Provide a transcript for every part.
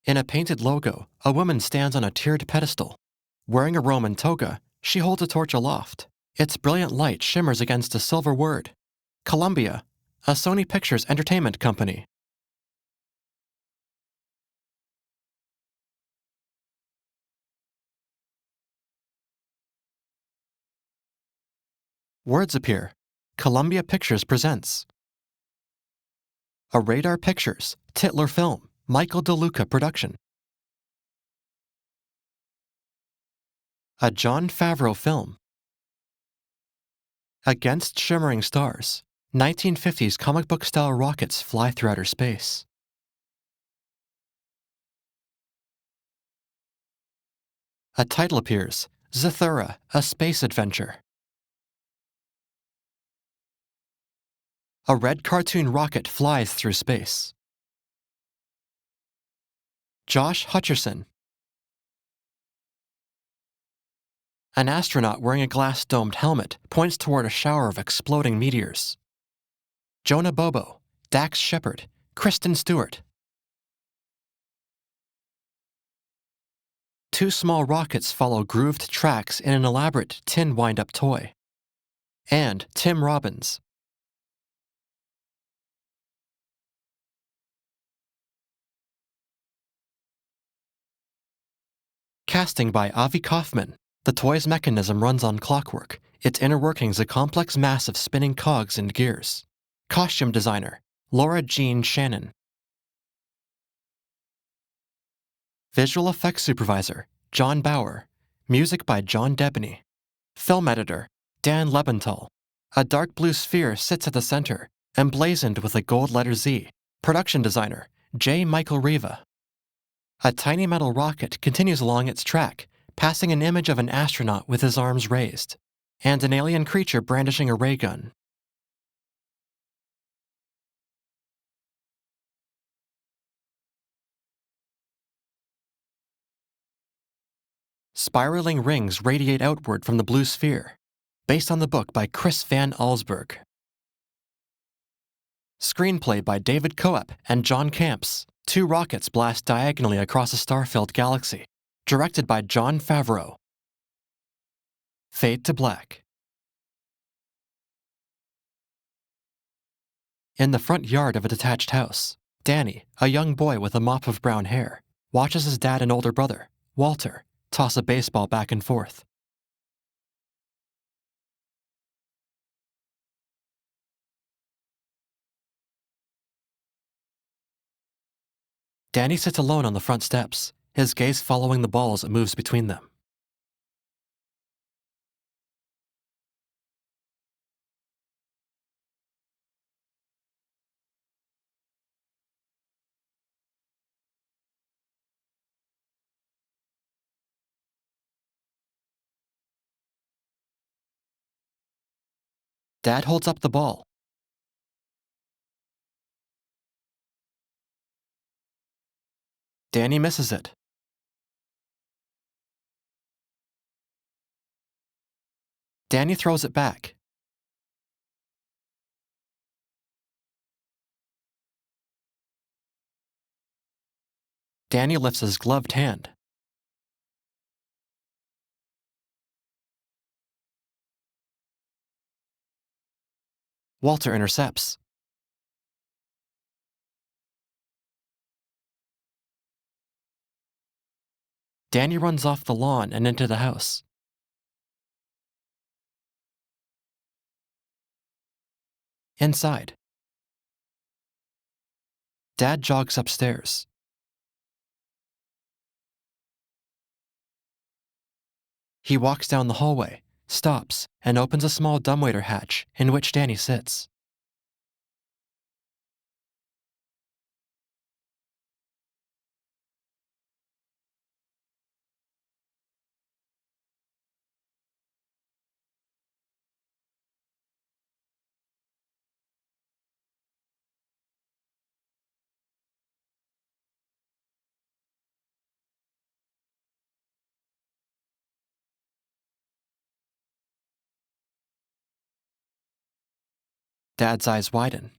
In a painted logo, a woman stands on a tiered pedestal. Wearing a Roman toga, she holds a torch aloft. Its brilliant light shimmers against a silver word. Columbia, a Sony Pictures entertainment company. Words appear. Columbia Pictures presents. A Radar Pictures, Titler Film, Michael DeLuca production. A Jon Favreau film. Against shimmering stars, 1950s comic book-style rockets fly through outer space. A title appears, Zathura, a space adventure. A red cartoon rocket flies through space. Josh Hutcherson. An astronaut wearing a glass-domed helmet points toward a shower of exploding meteors. Jonah Bobo, Dax Shepard, Kristen Stewart. Two small rockets follow grooved tracks in an elaborate tin wind-up toy. And Tim Robbins. Casting by Avi Kaufman. The toy's mechanism runs on clockwork, its inner workings a complex mass of spinning cogs and gears. Costume designer, Laura Jean Shannon. Visual effects supervisor, John Bauer. Music by John Debney. Film editor, Dan Lebenthal. A dark blue sphere sits at the center, emblazoned with a gold letter Z. Production designer, J. Michael Riva. A tiny metal rocket continues along its track, passing an image of an astronaut with his arms raised, and an alien creature brandishing a ray gun. Spiraling rings radiate outward from the blue sphere, based on the book by Chris Van Allsburg. Screenplay by David Coep and John Camps. Two rockets blast diagonally across a star-filled galaxy. Directed by Jon Favreau. Fade to black. In the front yard of a detached house, Danny, a young boy with a mop of brown hair, watches his dad and older brother, Walter, toss a baseball back and forth. Danny sits alone on the front steps, his gaze following the ball as it moves between them. Dad holds up the ball. Danny misses it. Danny throws it back. Danny lifts his gloved hand. Walter intercepts. Danny runs off the lawn and into the house. Inside. Dad jogs upstairs. He walks down the hallway, stops, and opens a small dumbwaiter hatch in which Danny sits. Dad's eyes widen.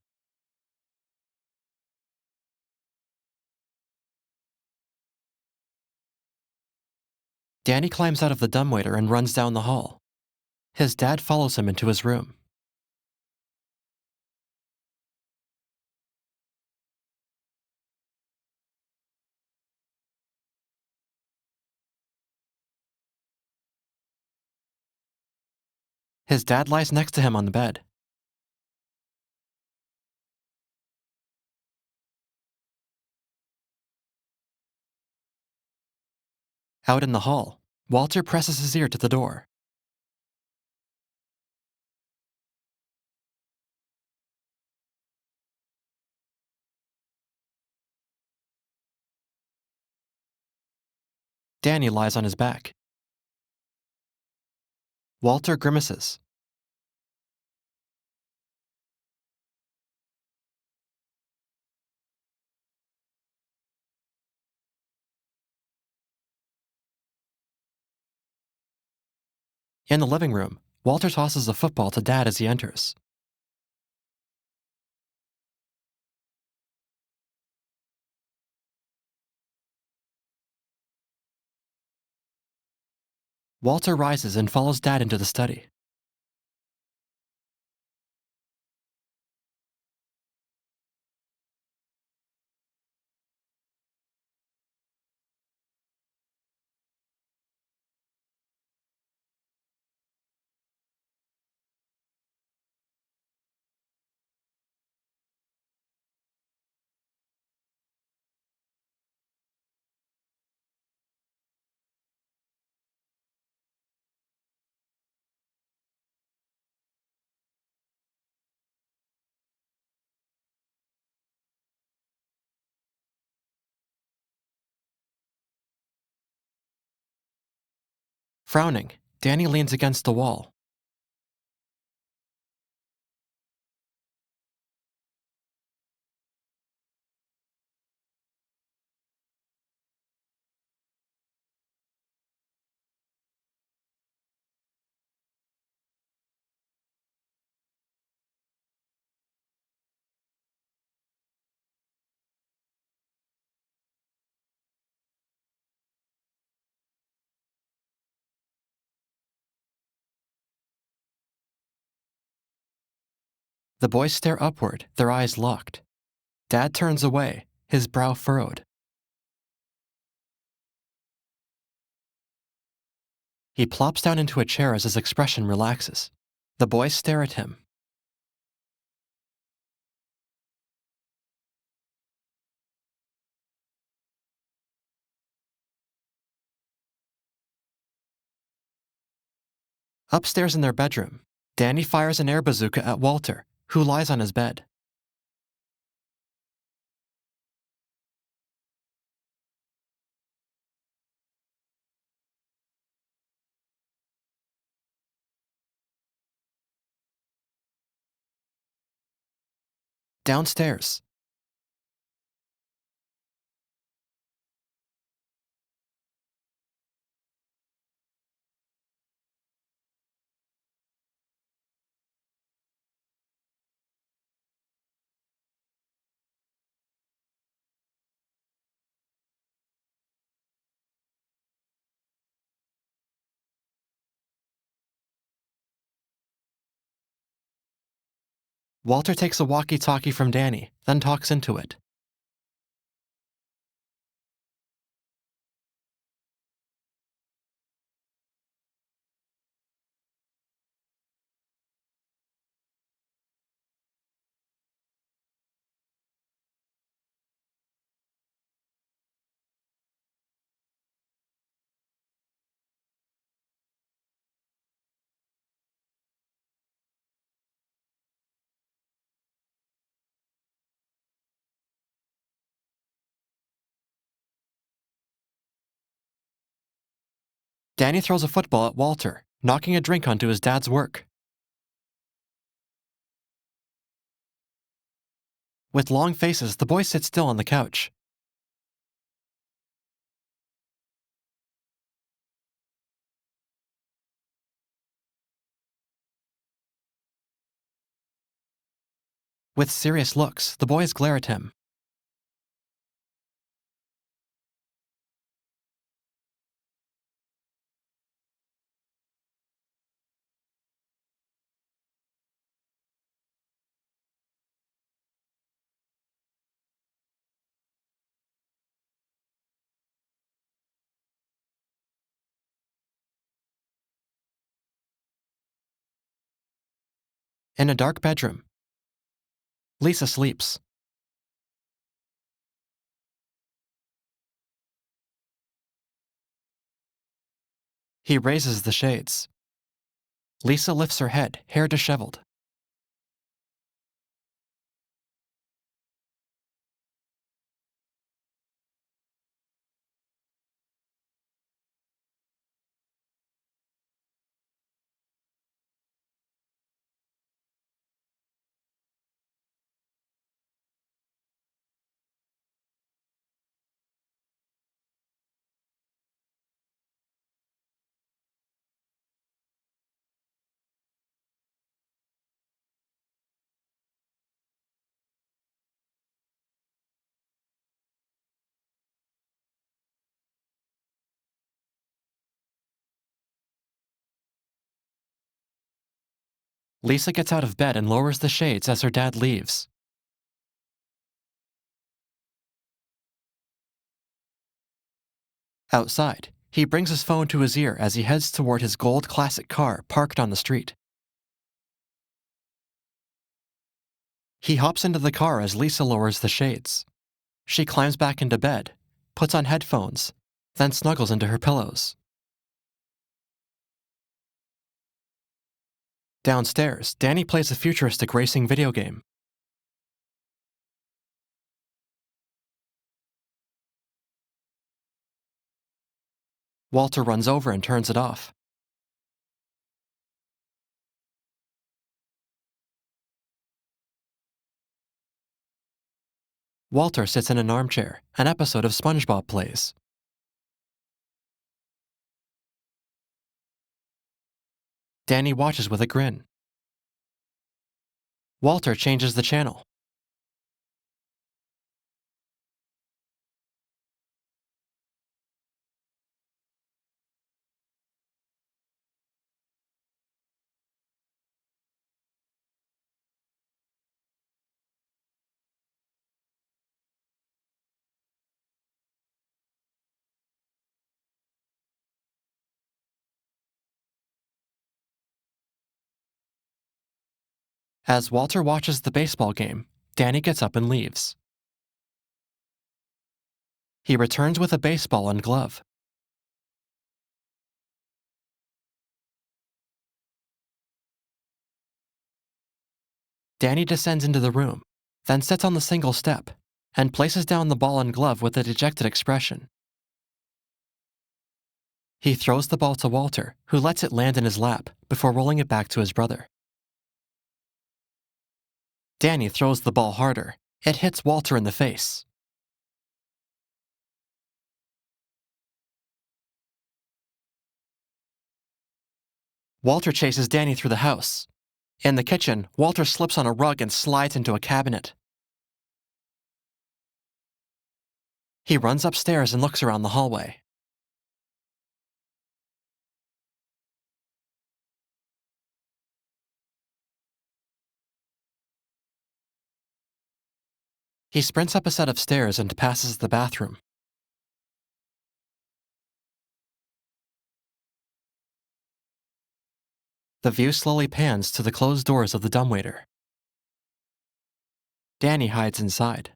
Danny climbs out of the dumbwaiter and runs down the hall. His dad follows him into his room. His dad lies next to him on the bed. Out in the hall, Walter presses his ear to the door. Danny lies on his back. Walter grimaces. In the living room, Walter tosses a football to Dad as he enters. Walter rises and follows Dad into the study. Frowning, Danny leans against the wall. The boys stare upward, their eyes locked. Dad turns away, his brow furrowed. He plops down into a chair as his expression relaxes. The boys stare at him. Upstairs in their bedroom, Danny fires an air bazooka at Walter, who lies on his bed. Downstairs, Walter takes a walkie-talkie from Danny, then talks into it. Danny throws a football at Walter, knocking a drink onto his dad's work. With long faces, the boys sit still on the couch. With serious looks, the boys glare at him. In a dark bedroom, Lisa sleeps. He raises the shades. Lisa lifts her head, hair disheveled. Lisa gets out of bed and lowers the shades as her dad leaves. Outside, he brings his phone to his ear as he heads toward his gold classic car parked on the street. He hops into the car as Lisa lowers the shades. She climbs back into bed, puts on headphones, then snuggles into her pillows. Downstairs, Danny plays a futuristic racing video game. Walter runs over and turns it off. Walter sits in an armchair. An episode of SpongeBob plays. Danny watches with a grin. Walter changes the channel. As Walter watches the baseball game, Danny gets up and leaves. He returns with a baseball and glove. Danny descends into the room, then sits on the single step, and places down the ball and glove with a dejected expression. He throws the ball to Walter, who lets it land in his lap before rolling it back to his brother. Danny throws the ball harder. It hits Walter in the face. Walter chases Danny through the house. In the kitchen, Walter slips on a rug and slides into a cabinet. He runs upstairs and looks around the hallway. He sprints up a set of stairs and passes the bathroom. The view slowly pans to the closed doors of the dumbwaiter. Danny hides inside.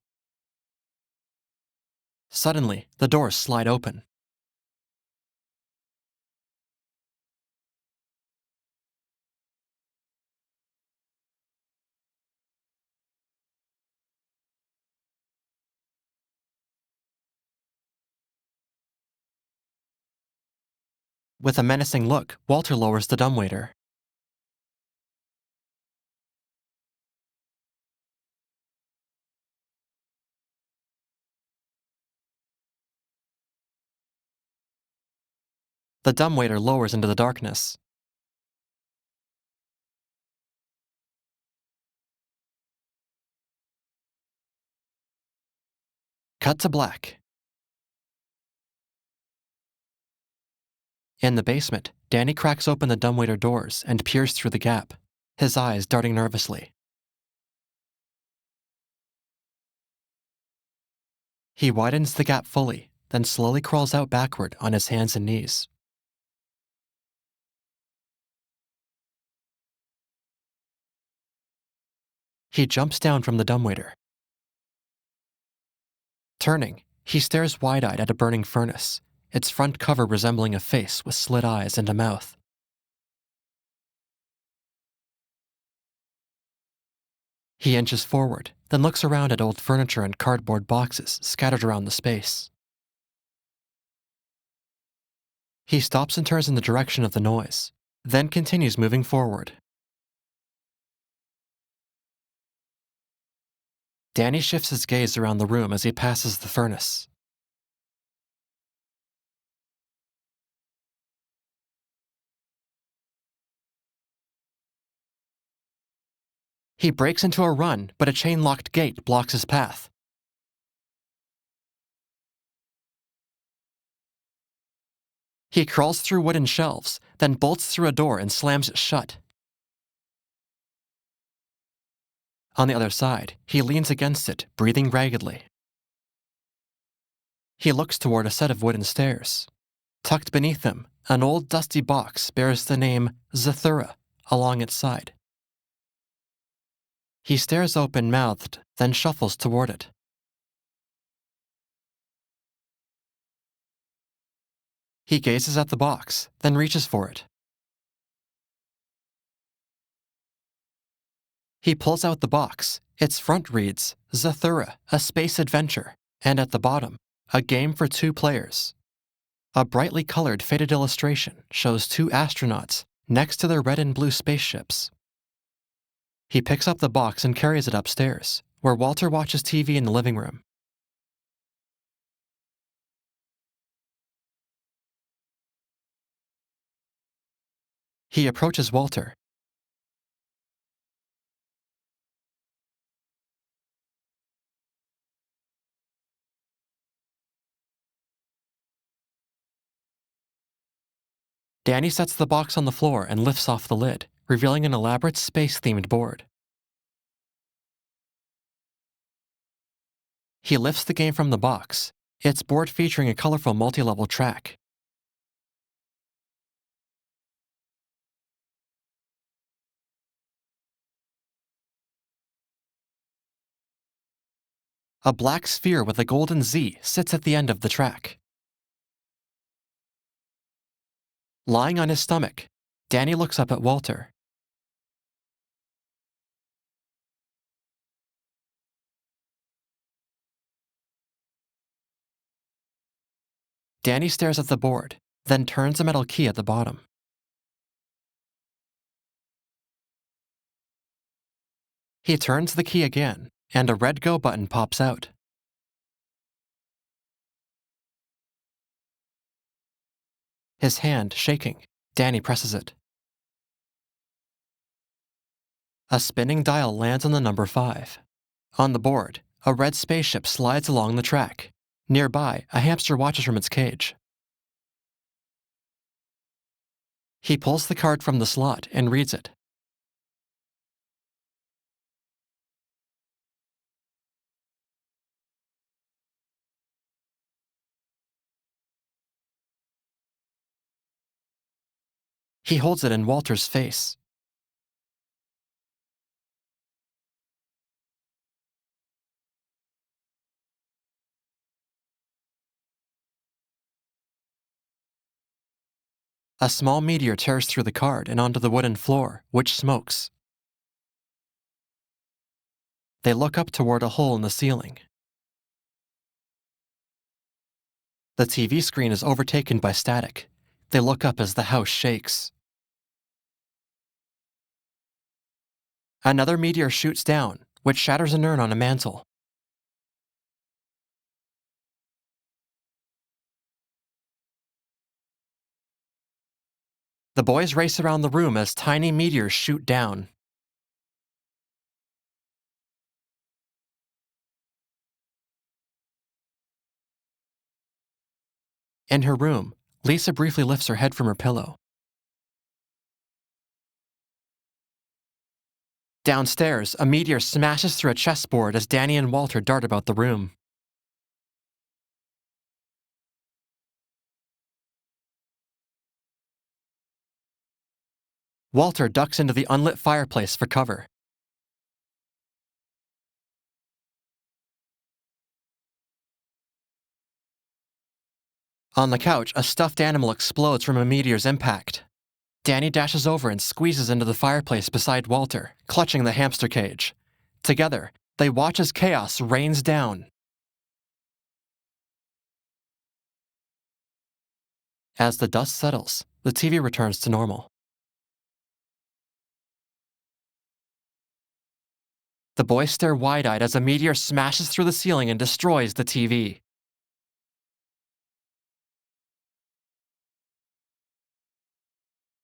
Suddenly, the doors slide open. With a menacing look, Walter lowers the dumbwaiter. The dumbwaiter lowers into the darkness. Cut to black. In the basement, Danny cracks open the dumbwaiter doors and peers through the gap, his eyes darting nervously. He widens the gap fully, then slowly crawls out backward on his hands and knees. He jumps down from the dumbwaiter. Turning, he stares wide-eyed at a burning furnace, its front cover resembling a face with slit eyes and a mouth. He inches forward, then looks around at old furniture and cardboard boxes scattered around the space. He stops and turns in the direction of the noise, then continues moving forward. Danny shifts his gaze around the room as he passes the furnace. He breaks into a run, but a chain-locked gate blocks his path. He crawls through wooden shelves, then bolts through a door and slams it shut. On the other side, he leans against it, breathing raggedly. He looks toward a set of wooden stairs. Tucked beneath him, an old dusty box bears the name Zathura along its side. He stares open-mouthed, then shuffles toward it. He gazes at the box, then reaches for it. He pulls out the box. Its front reads, Zathura, ASpaceAdventure, and at the bottom, a game for 2 players. A brightly colored faded illustration shows 2 astronauts next to their red and blue spaceships. He picks up the box and carries it upstairs, where Walter watches TV in the living room. He approaches Walter. Danny sets the box on the floor and lifts off the lid, revealing an elaborate space-themed board. He lifts the game from the box, its board featuring a colorful multi-level track. A black sphere with a golden Z sits at the end of the track. Lying on his stomach, Danny looks up at Walter. Danny stares at the board, then turns a metal key at the bottom. He turns the key again, and a red go button pops out. His hand shaking, Danny presses it. A spinning dial lands on the number 5. On the board, a red spaceship slides along the track. Nearby, a hamster watches from its cage. He pulls the card from the slot and reads it. He holds it in Walter's face. A small meteor tears through the card and onto the wooden floor, which smokes. They look up toward a hole in the ceiling. The TV screen is overtaken by static. They look up as the house shakes. Another meteor shoots down, which shatters an urn on a mantle. The boys race around the room as tiny meteors shoot down. In her room, Lisa briefly lifts her head from her pillow. Downstairs, a meteor smashes through a chessboard as Danny and Walter dart about the room. Walter ducks into the unlit fireplace for cover. On the couch, a stuffed animal explodes from a meteor's impact. Danny dashes over and squeezes into the fireplace beside Walter, clutching the hamster cage. Together, they watch as chaos rains down. As the dust settles, the TV returns to normal. The boys stare wide-eyed as a meteor smashes through the ceiling and destroys the TV.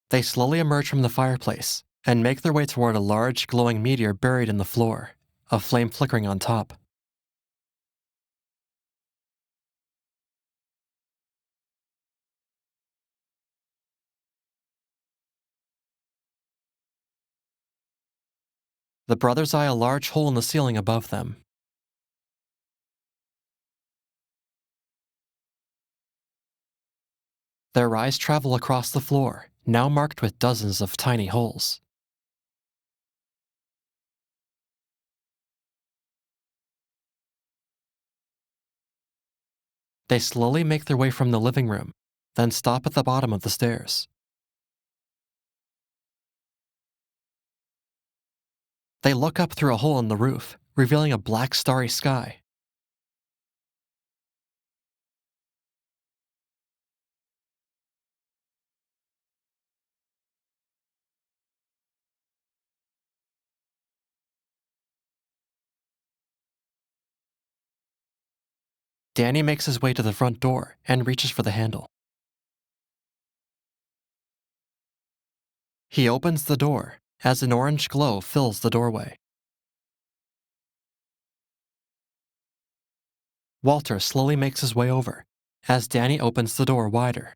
They slowly emerge from the fireplace and make their way toward a large, glowing meteor buried in the floor, a flame flickering on top. The brothers eye a large hole in the ceiling above them. Their eyes travel across the floor, now marked with dozens of tiny holes. They slowly make their way from the living room, then stop at the bottom of the stairs. They look up through a hole in the roof, revealing a black starry sky. Danny makes his way to the front door and reaches for the handle. He opens the door as an orange glow fills the doorway. Walter slowly makes his way over as Danny opens the door wider.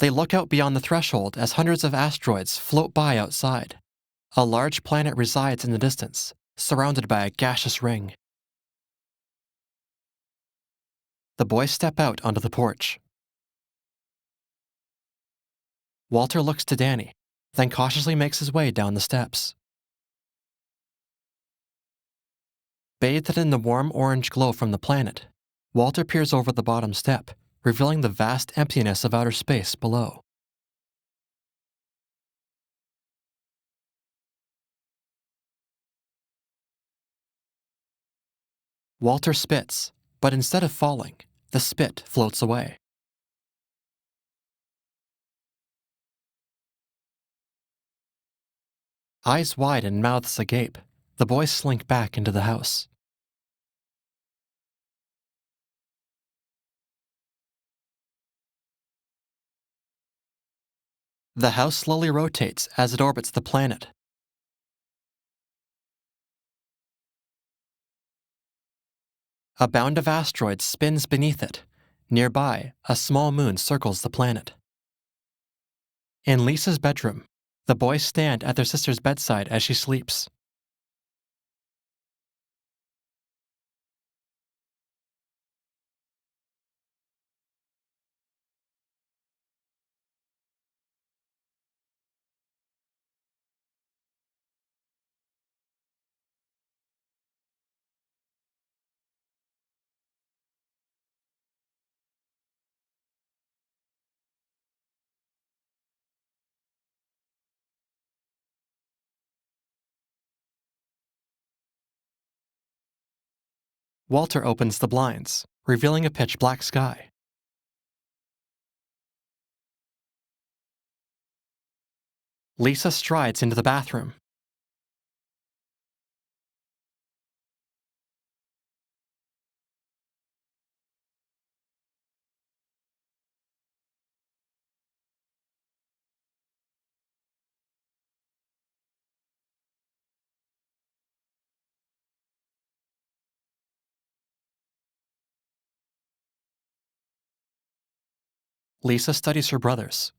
They look out beyond the threshold as hundreds of asteroids float by outside. A large planet resides in the distance, surrounded by a gaseous ring. The boys step out onto the porch. Walter looks to Danny, then cautiously makes his way down the steps. Bathed in the warm orange glow from the planet, Walter peers over the bottom step, revealing the vast emptiness of outer space below. Walter spits, but instead of falling, the spit floats away. Eyes wide and mouths agape, the boys slink back into the house. The house slowly rotates as it orbits the planet. A bound of asteroids spins beneath it. Nearby, a small moon circles the planet. In Lisa's bedroom, the boys stand at their sister's bedside as she sleeps. Walter opens the blinds, revealing a pitch-black sky. Lisa strides into the bathroom. Lisa studies her brothers.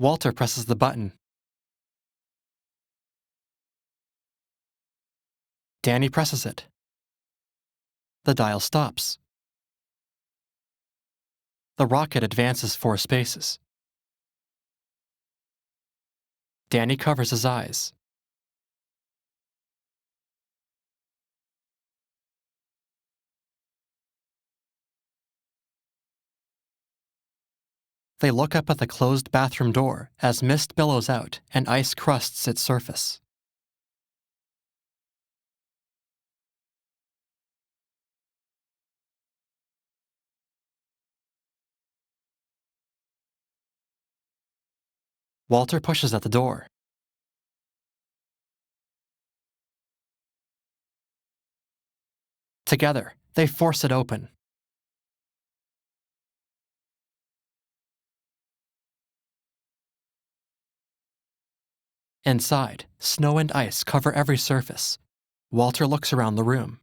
Walter presses the button. Danny presses it. The dial stops. The rocket advances 4 spaces. Danny covers his eyes. They look up at the closed bathroom door as mist billows out and ice crusts its surface. Walter pushes at the door. Together, they force it open. Inside, snow and ice cover every surface. Walter looks around the room.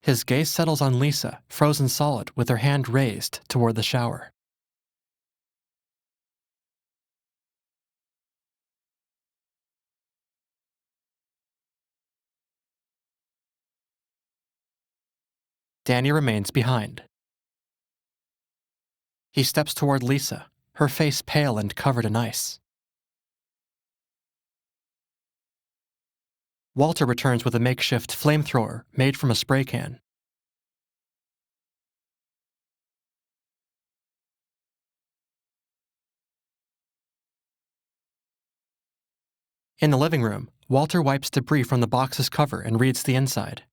His gaze settles on Lisa, frozen solid with her hand raised toward the shower. Danny remains behind. He steps toward Lisa, her face pale and covered in ice. Walter returns with a makeshift flamethrower made from a spray can. In the living room, Walter wipes debris from the box's cover and reads the inside.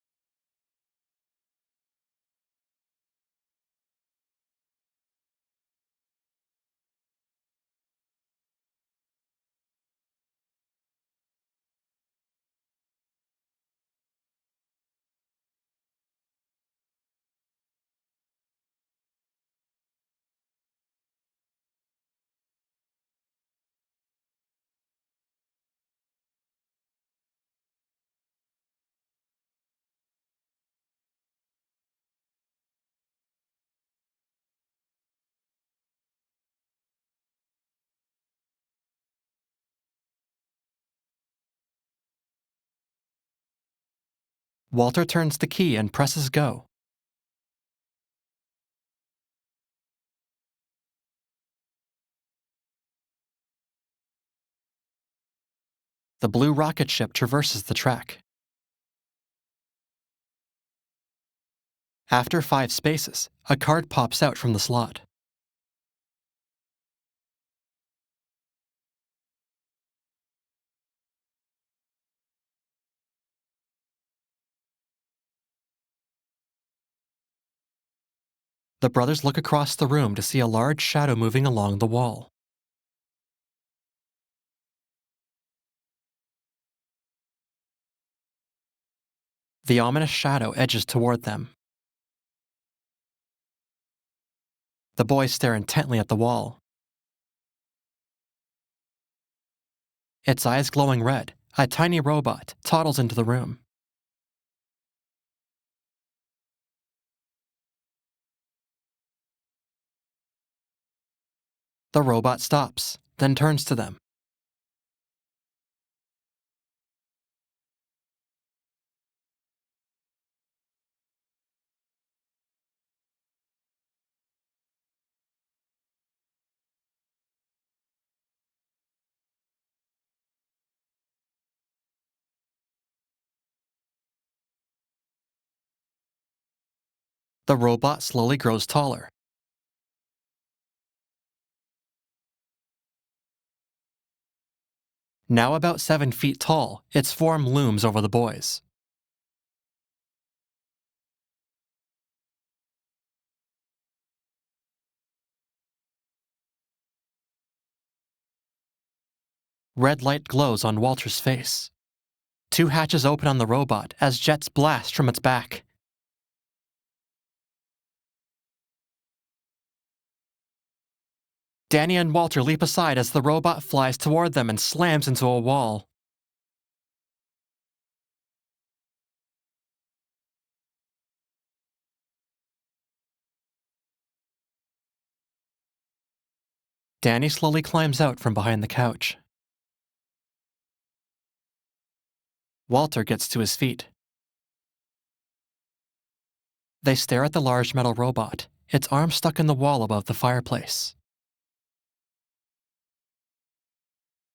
Walter turns the key and presses go. The blue rocket ship traverses the track. After 5 spaces, a card pops out from the slot. The brothers look across the room to see a large shadow moving along the wall. The ominous shadow edges toward them. The boys stare intently at the wall. Its eyes glowing red, a tiny robot toddles into the room. The robot stops, then turns to them. The robot slowly grows taller. Now about 7 feet tall, its form looms over the boys. Red light glows on Walter's face. 2 hatches open on the robot as jets blast from its back. Danny and Walter leap aside as the robot flies toward them and slams into a wall. Danny slowly climbs out from behind the couch. Walter gets to his feet. They stare at the large metal robot, its arm stuck in the wall above the fireplace.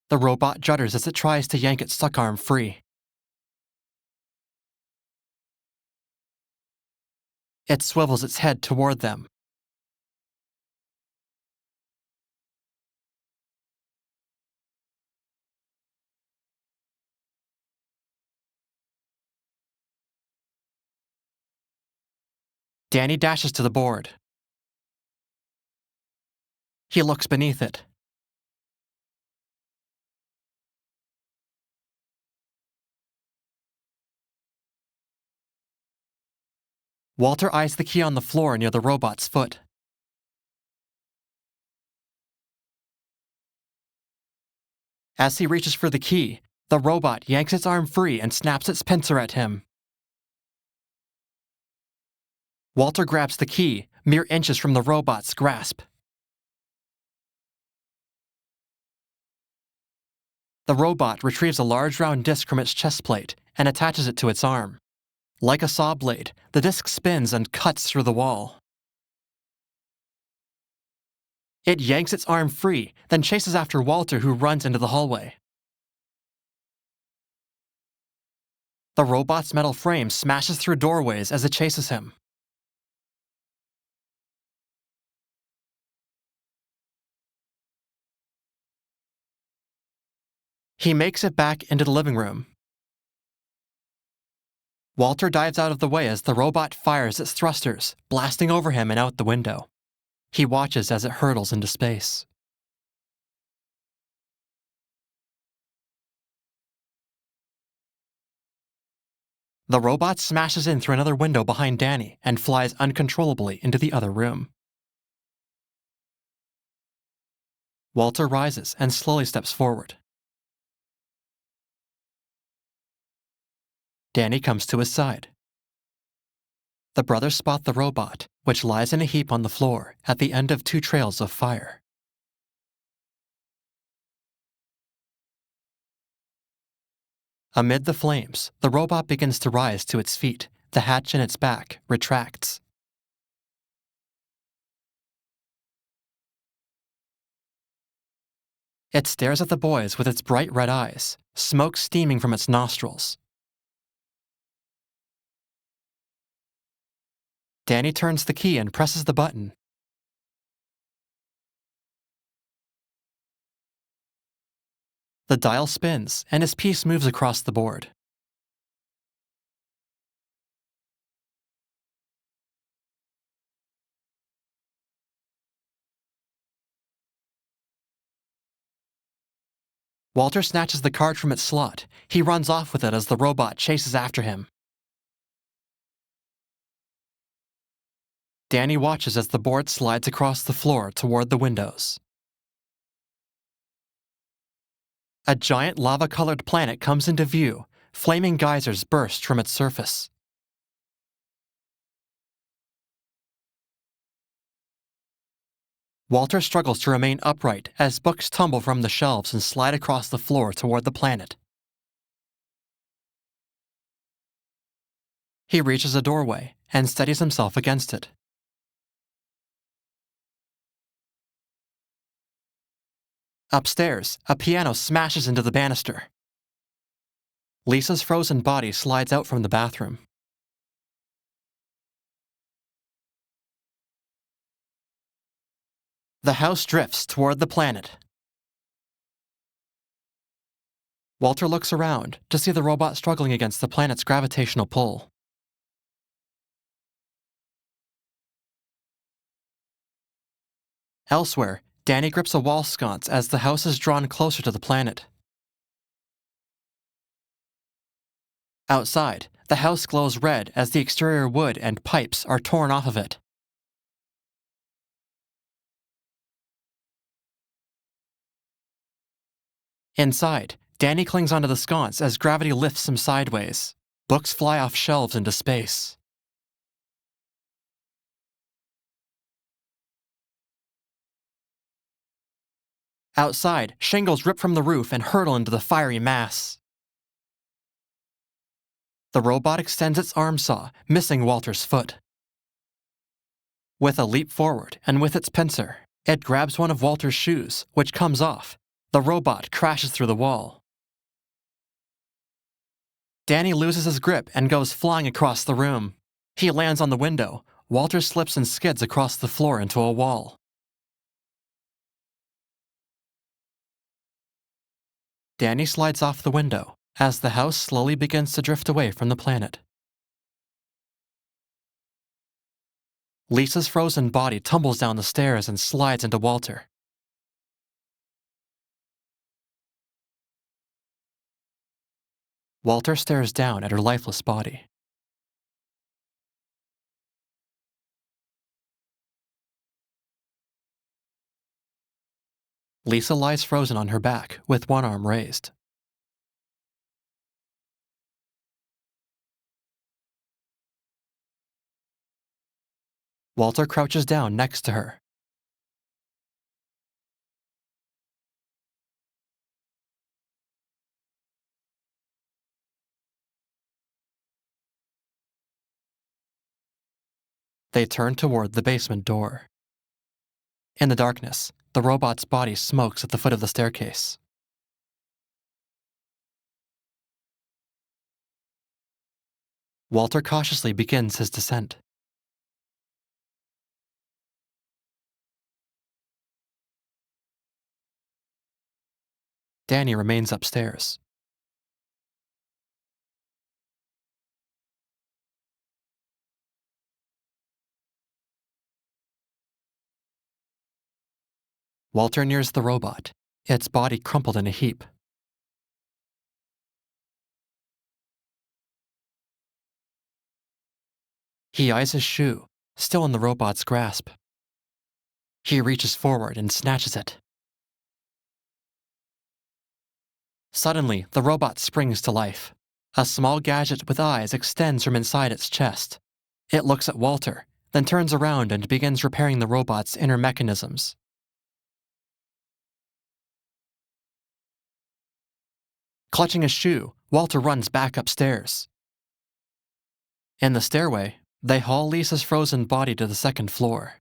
The robot judders as it tries to yank its stuck arm free. It swivels its head toward them. Danny dashes to the board. He looks beneath it. Walter eyes the key on the floor near the robot's foot. As he reaches for the key, the robot yanks its arm free and snaps its pincer at him. Walter grabs the key, mere inches from the robot's grasp. The robot retrieves a large round disc from its chest plate and attaches it to its arm. Like a saw blade, the disc spins and cuts through the wall. It yanks its arm free, then chases after Walter, who runs into the hallway. The robot's metal frame smashes through doorways as it chases him. He makes it back into the living room. Walter dives out of the way as the robot fires its thrusters, blasting over him and out the window. He watches as it hurtles into space. The robot smashes in through another window behind Danny and flies uncontrollably into the other room. Walter rises and slowly steps forward. Danny comes to his side. The brothers spot the robot, which lies in a heap on the floor at the end of 2 trails of fire. Amid the flames, the robot begins to rise to its feet. The hatch in its back retracts. It stares at the boys with its bright red eyes, smoke steaming from its nostrils. Danny turns the key and presses the button. The dial spins, and his piece moves across the board. Walter snatches the card from its slot. He runs off with it as the robot chases after him. Danny watches as the board slides across the floor toward the windows. A giant lava-colored planet comes into view. Flaming geysers burst from its surface. Walter struggles to remain upright as books tumble from the shelves and slide across the floor toward the planet. He reaches a doorway and steadies himself against it. Upstairs, a piano smashes into the banister. Lisa's frozen body slides out from the bathroom. The house drifts toward the planet. Walter looks around to see the robot struggling against the planet's gravitational pull. Elsewhere, Danny grips a wall sconce as the house is drawn closer to the planet. Outside, the house glows red as the exterior wood and pipes are torn off of it. Inside, Danny clings onto the sconce as gravity lifts him sideways. Books fly off shelves into space. Outside, shingles rip from the roof and hurtle into the fiery mass. The robot extends its arm saw, missing Walter's foot. With a leap forward and with its pincer, it grabs one of Walter's shoes, which comes off. The robot crashes through the wall. Danny loses his grip and goes flying across the room. He lands on the window. Walter slips and skids across the floor into a wall. Danny slides off the window as the house slowly begins to drift away from the planet. Lisa's frozen body tumbles down the stairs and slides into Walter. Walter stares down at her lifeless body. Lisa lies frozen on her back with one arm raised. Walter crouches down next to her. They turn toward the basement door. In the darkness, the robot's body smokes at the foot of the staircase. Walter cautiously begins his descent. Danny remains upstairs. Walter nears the robot, its body crumpled in a heap. He eyes his shoe, still in the robot's grasp. He reaches forward and snatches it. Suddenly, the robot springs to life. A small gadget with eyes extends from inside its chest. It looks at Walter, then turns around and begins repairing the robot's inner mechanisms. Clutching a shoe, Walter runs back upstairs. In the stairway, they haul Lisa's frozen body to the second floor.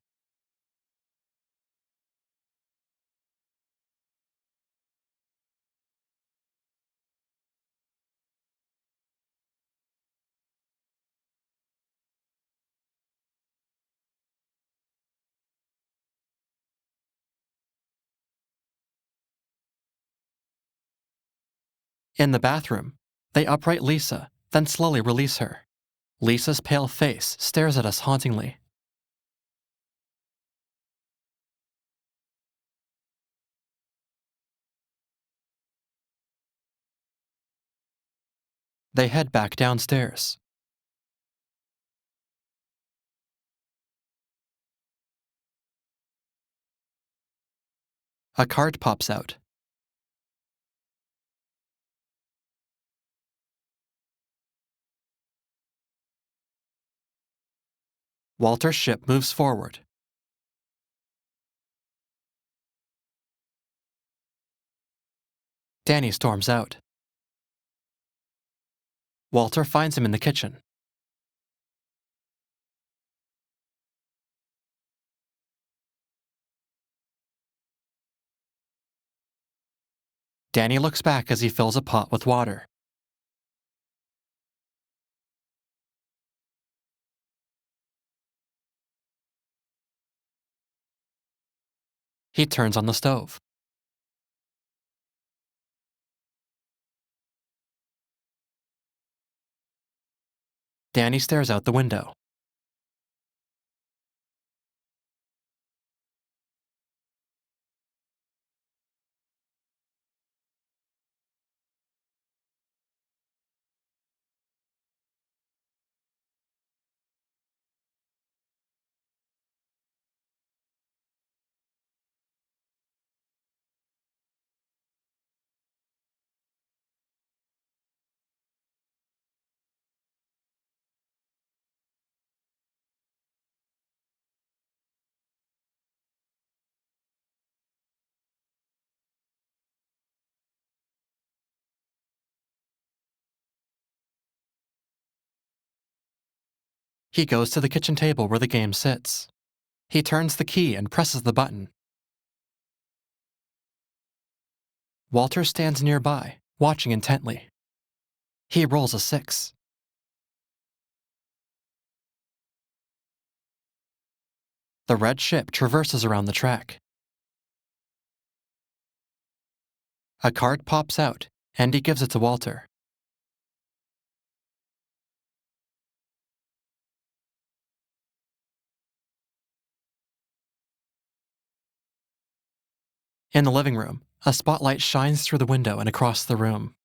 In the bathroom, they upright Lisa, then slowly release her. Lisa's pale face stares at us hauntingly. They head back downstairs. A cart pops out. Walter's ship moves forward. Danny storms out. Walter finds him in the kitchen. Danny looks back as he fills a pot with water. He turns on the stove. Danny stares out the window. He goes to the kitchen table where the game sits. He turns the key and presses the button. Walter stands nearby, watching intently. He rolls a 6. The red ship traverses around the track. A card pops out, and he gives it to Walter. In the living room, a spotlight shines through the window and across the room.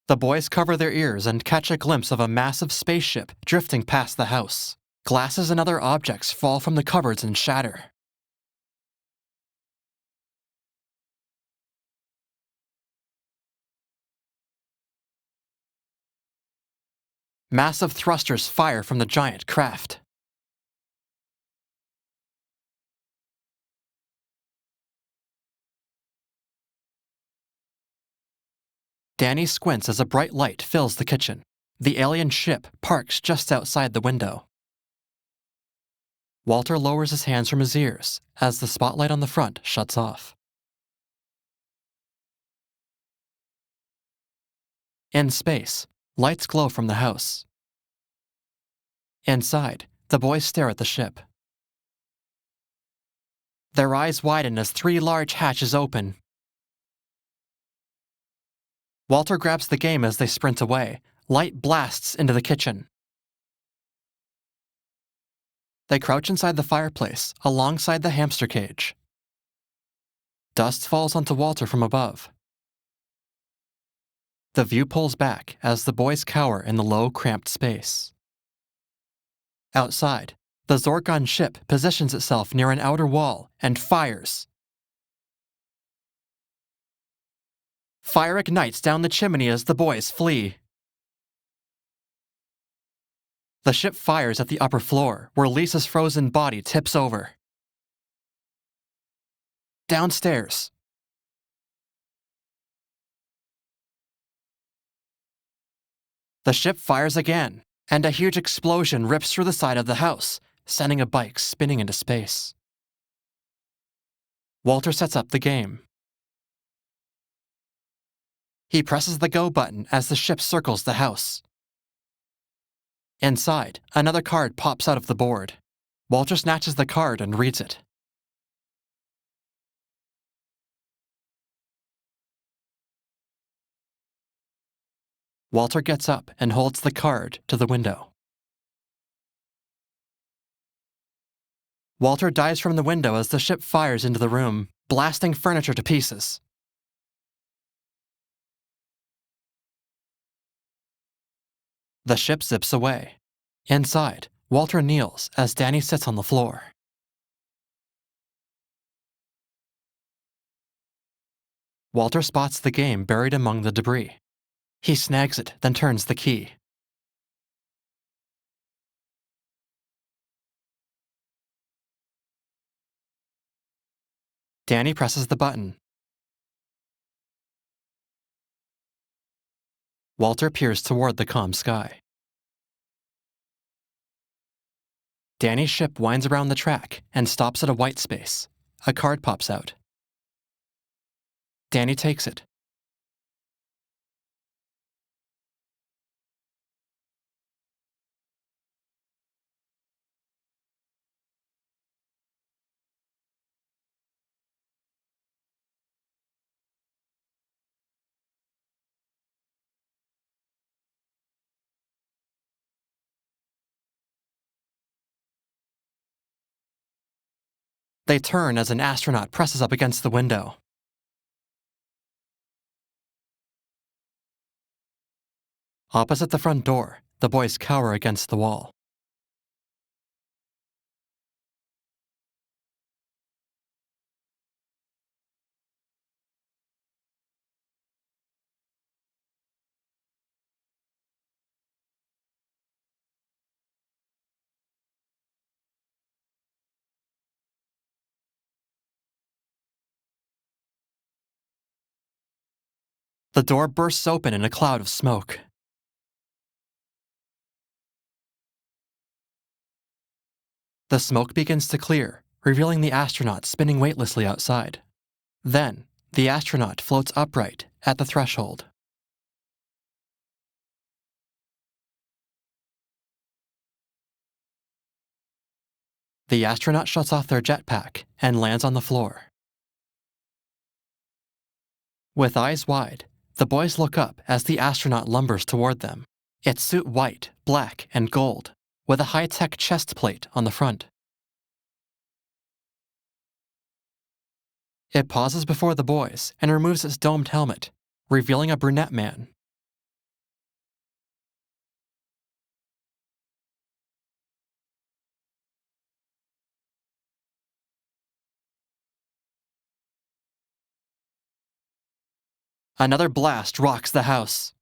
The boys cover their ears and catch a glimpse of a massive spaceship drifting past the house. Glasses and other objects fall from the cupboards and shatter. Massive thrusters fire from the giant craft. Danny squints as a bright light fills the kitchen. The alien ship parks just outside the window. Walter lowers his hands from his ears as the spotlight on the front shuts off. In space, lights glow from the house. Inside, the boys stare at the ship. Their eyes widen as 3 large hatches open. Walter grabs the game as they sprint away. Light blasts into the kitchen. They crouch inside the fireplace, alongside the hamster cage. Dust falls onto Walter from above. The view pulls back as the boys cower in the low, cramped space. Outside, the Zorgon ship positions itself near an outer wall and fires. Fire ignites down the chimney as the boys flee. The ship fires at the upper floor, where Lisa's frozen body tips over. Downstairs. The ship fires again, and a huge explosion rips through the side of the house, sending a bike spinning into space. Walter sets up the game. He presses the go button as the ship circles the house. Inside, another card pops out of the board. Walter snatches the card and reads it. Walter gets up and holds the card to the window. Walter dives from the window as the ship fires into the room, blasting furniture to pieces. The ship zips away. Inside, Walter kneels as Danny sits on the floor. Walter spots the game buried among the debris. He snags it, then turns the key. Danny presses the button. Walter peers toward the calm sky. Danny's ship winds around the track and stops at a white space. A card pops out. Danny takes it. They turn as an astronaut presses up against the window. Opposite the front door, the boys cower against the wall. The door bursts open in a cloud of smoke. The smoke begins to clear, revealing the astronaut spinning weightlessly outside. Then, the astronaut floats upright at the threshold. The astronaut shuts off their jetpack and lands on the floor. With eyes wide, the boys look up as the astronaut lumbers toward them, its suit white, black, and gold, with a high-tech chest plate on the front. It pauses before the boys and removes its domed helmet, revealing a brunette man. Another blast rocks the house.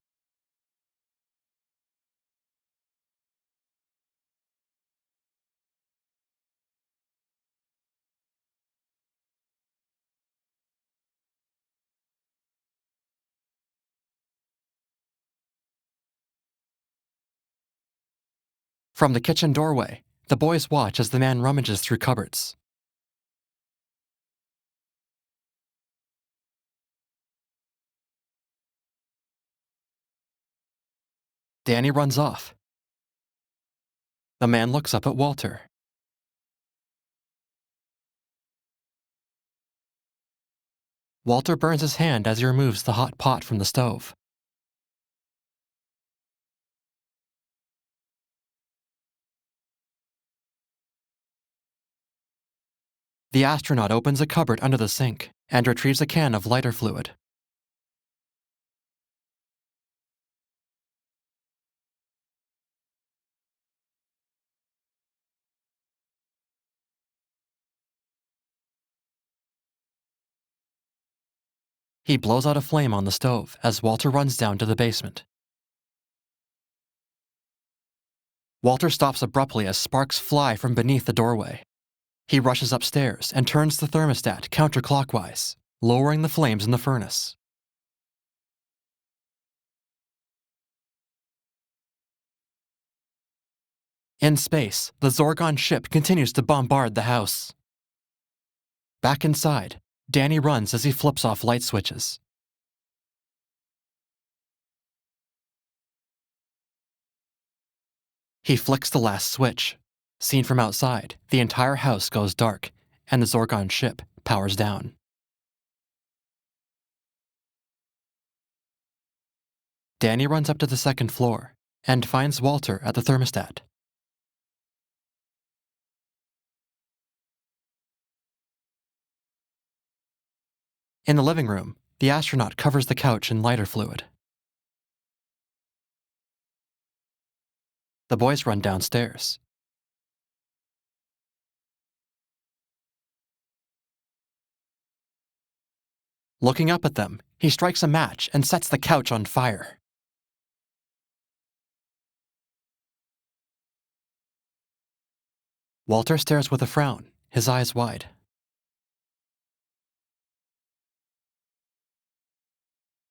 From the kitchen doorway, the boys watch as the man rummages through cupboards. Danny runs off. The man looks up at Walter. Walter burns his hand as he removes the hot pot from the stove. The astronaut opens a cupboard under the sink and retrieves a can of lighter fluid. He blows out a flame on the stove as Walter runs down to the basement. Walter stops abruptly as sparks fly from beneath the doorway. He rushes upstairs and turns the thermostat counterclockwise, lowering the flames in the furnace. In space, the Zorgon ship continues to bombard the house. Back inside, Danny runs as he flips off light switches. He flicks the last switch. Seen from outside, the entire house goes dark, and the Zorgon ship powers down. Danny runs up to the second floor and finds Walter at the thermostat. In the living room, the astronaut covers the couch in lighter fluid. The boys run downstairs. Looking up at them, he strikes a match and sets the couch on fire. Walter stares with a frown, his eyes wide.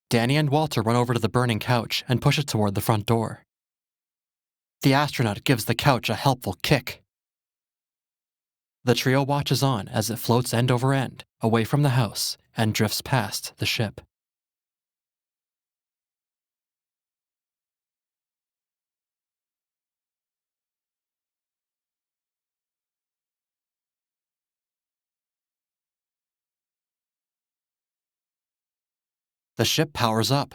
Danny and Walter run over to the burning couch and push it toward the front door. The astronaut gives the couch a helpful kick. The trio watches on as it floats end over end, away from the house, and drifts past the ship. The ship powers up.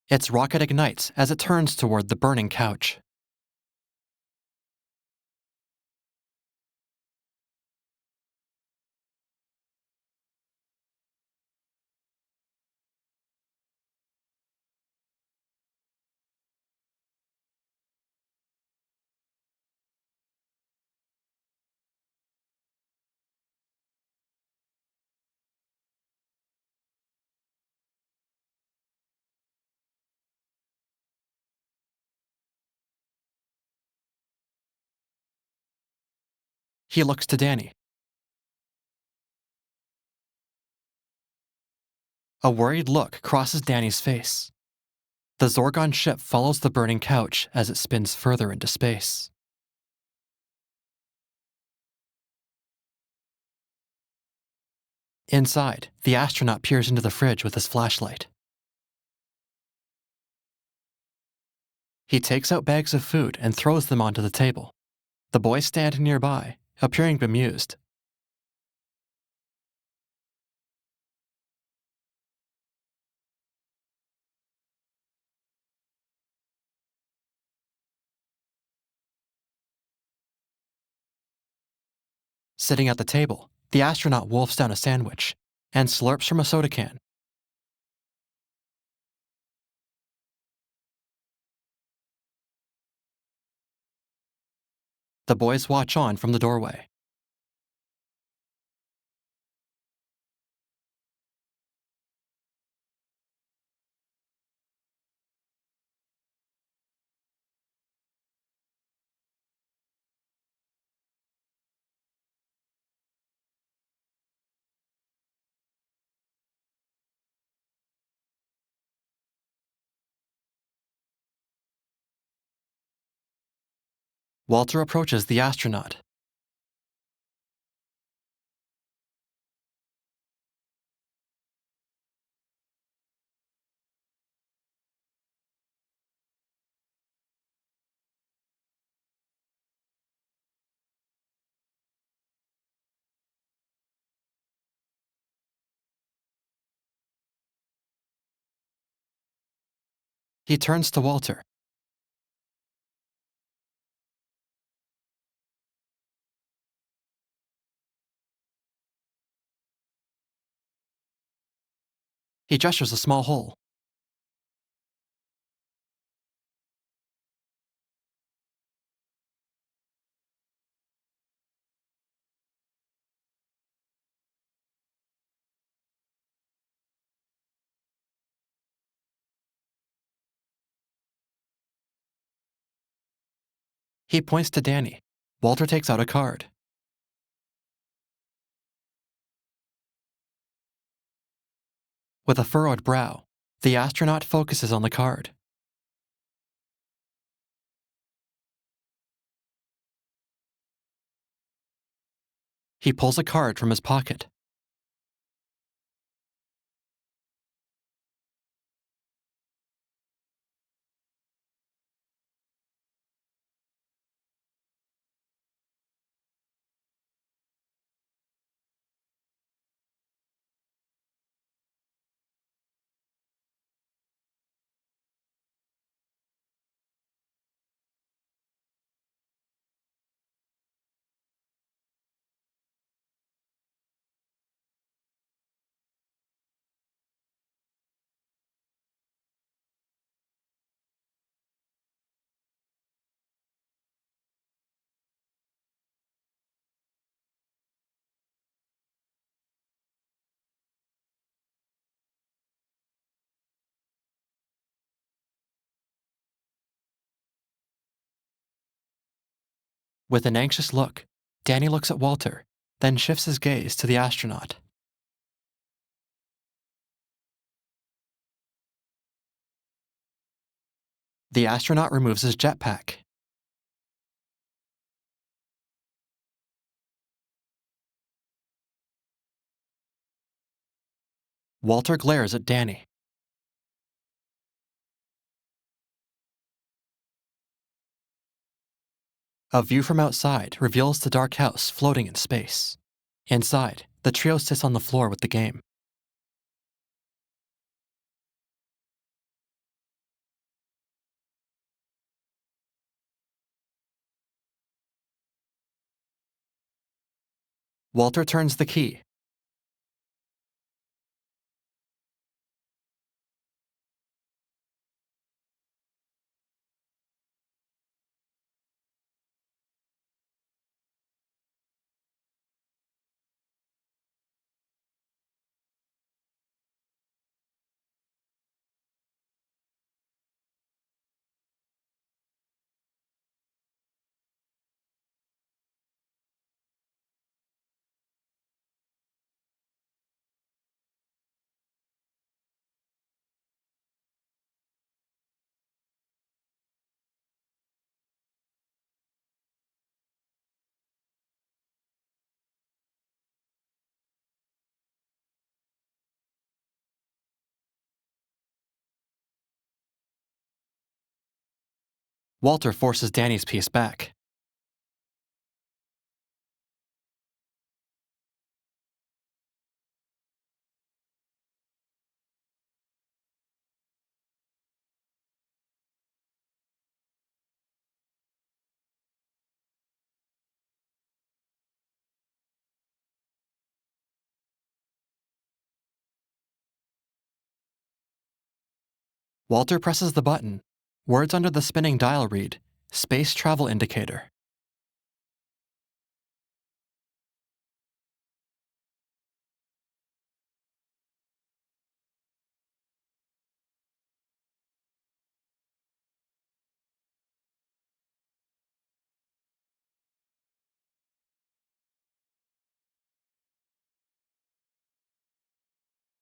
Its rocket ignites as it turns toward the burning couch. He looks to Danny. A worried look crosses Danny's face. The Zorgon ship follows the burning couch as it spins further into space. Inside, the astronaut peers into the fridge with his flashlight. He takes out bags of food and throws them onto the table. The boys stand nearby, appearing bemused. Sitting at the table, the astronaut wolfs down a sandwich and slurps from a soda can. The boys watch on from the doorway. Walter approaches the astronaut. He turns to Walter. He gestures a small hole. He points to Danny. Walter takes out a card. With a furrowed brow, the astronaut focuses on the card. He pulls a card from his pocket. With an anxious look, Danny looks at Walter, then shifts his gaze to the astronaut. The astronaut removes his jetpack. Walter glares at Danny. A view from outside reveals the dark house floating in space. Inside, the trio sits on the floor with the game. Walter turns the key. Walter forces Danny's piece back. Walter presses the button. Words under the spinning dial read, Space Travel Indicator.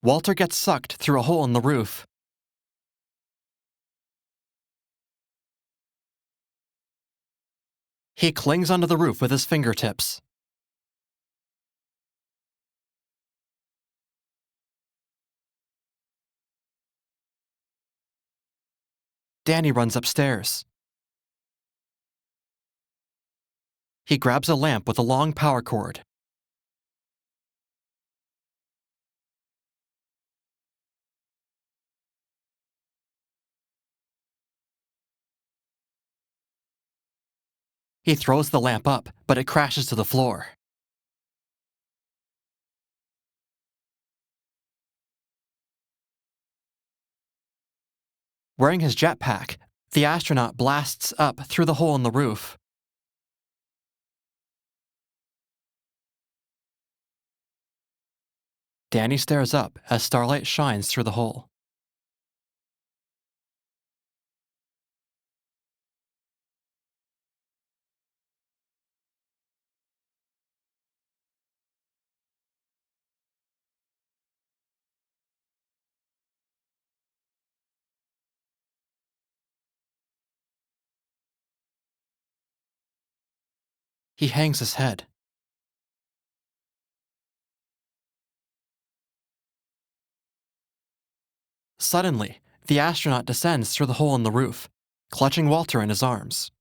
Walter gets sucked through a hole in the roof. He clings onto the roof with his fingertips. Danny runs upstairs. He grabs a lamp with a long power cord. He throws the lamp up, but it crashes to the floor. Wearing his jetpack, the astronaut blasts up through the hole in the roof. Danny stares up as starlight shines through the hole. He hangs his head. Suddenly, the astronaut descends through the hole in the roof, clutching Walter in his arms.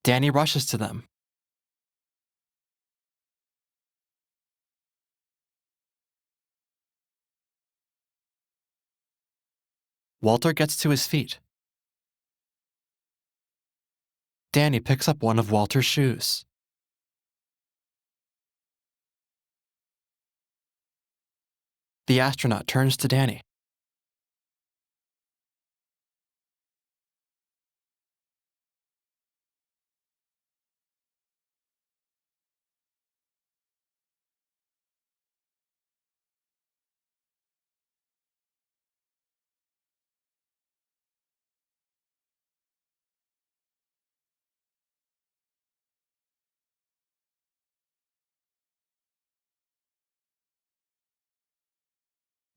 Danny rushes to them. Walter gets to his feet. Danny picks up one of Walter's shoes. The astronaut turns to Danny.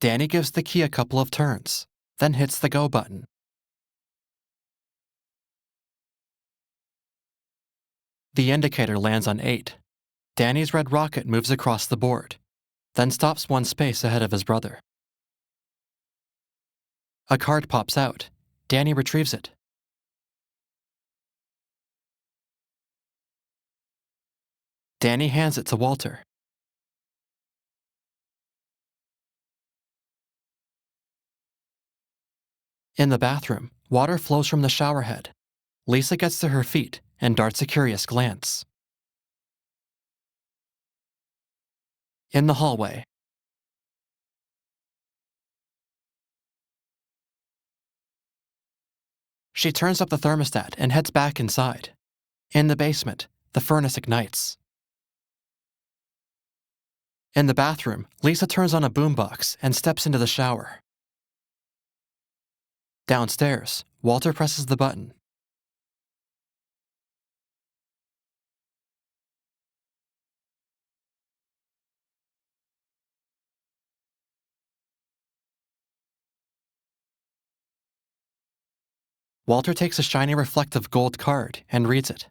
Danny gives the key a couple of turns, then hits the go button. The indicator lands on 8. Danny's red rocket moves across the board, then stops one space ahead of his brother. A card pops out. Danny retrieves it. Danny hands it to Walter. In the bathroom, water flows from the shower head. Lisa gets to her feet and darts a curious glance. In the hallway, she turns up the thermostat and heads back inside. In the basement, the furnace ignites. In the bathroom, Lisa turns on a boombox and steps into the shower. Downstairs, Walter presses the button. Walter takes a shiny reflective gold card and reads it.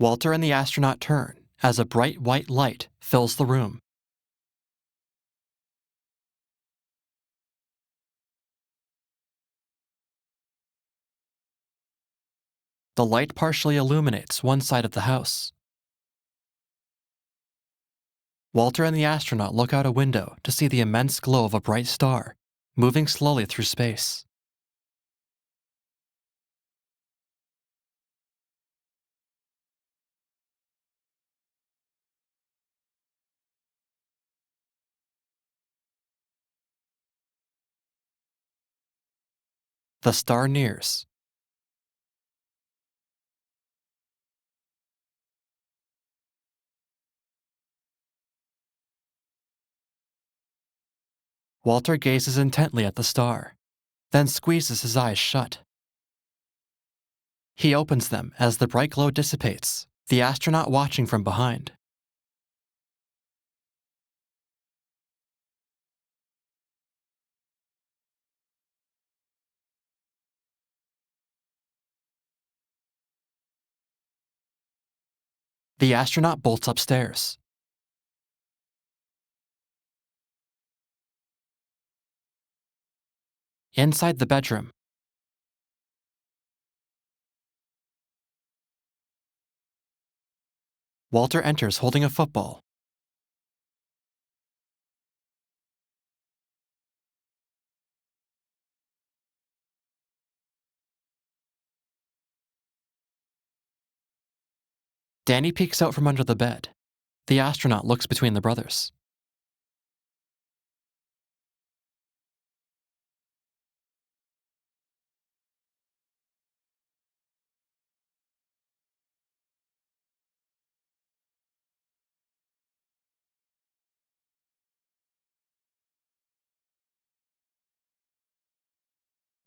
Walter and the astronaut turn as a bright white light fills the room. The light partially illuminates one side of the house. Walter and the astronaut look out a window to see the immense glow of a bright star, moving slowly through space. The star nears. Walter gazes intently at the star, then squeezes his eyes shut. He opens them as the bright glow dissipates, the astronaut watching from behind. The astronaut bolts upstairs. Inside the bedroom, Walter enters holding a football. Danny peeks out from under the bed. The astronaut looks between the brothers.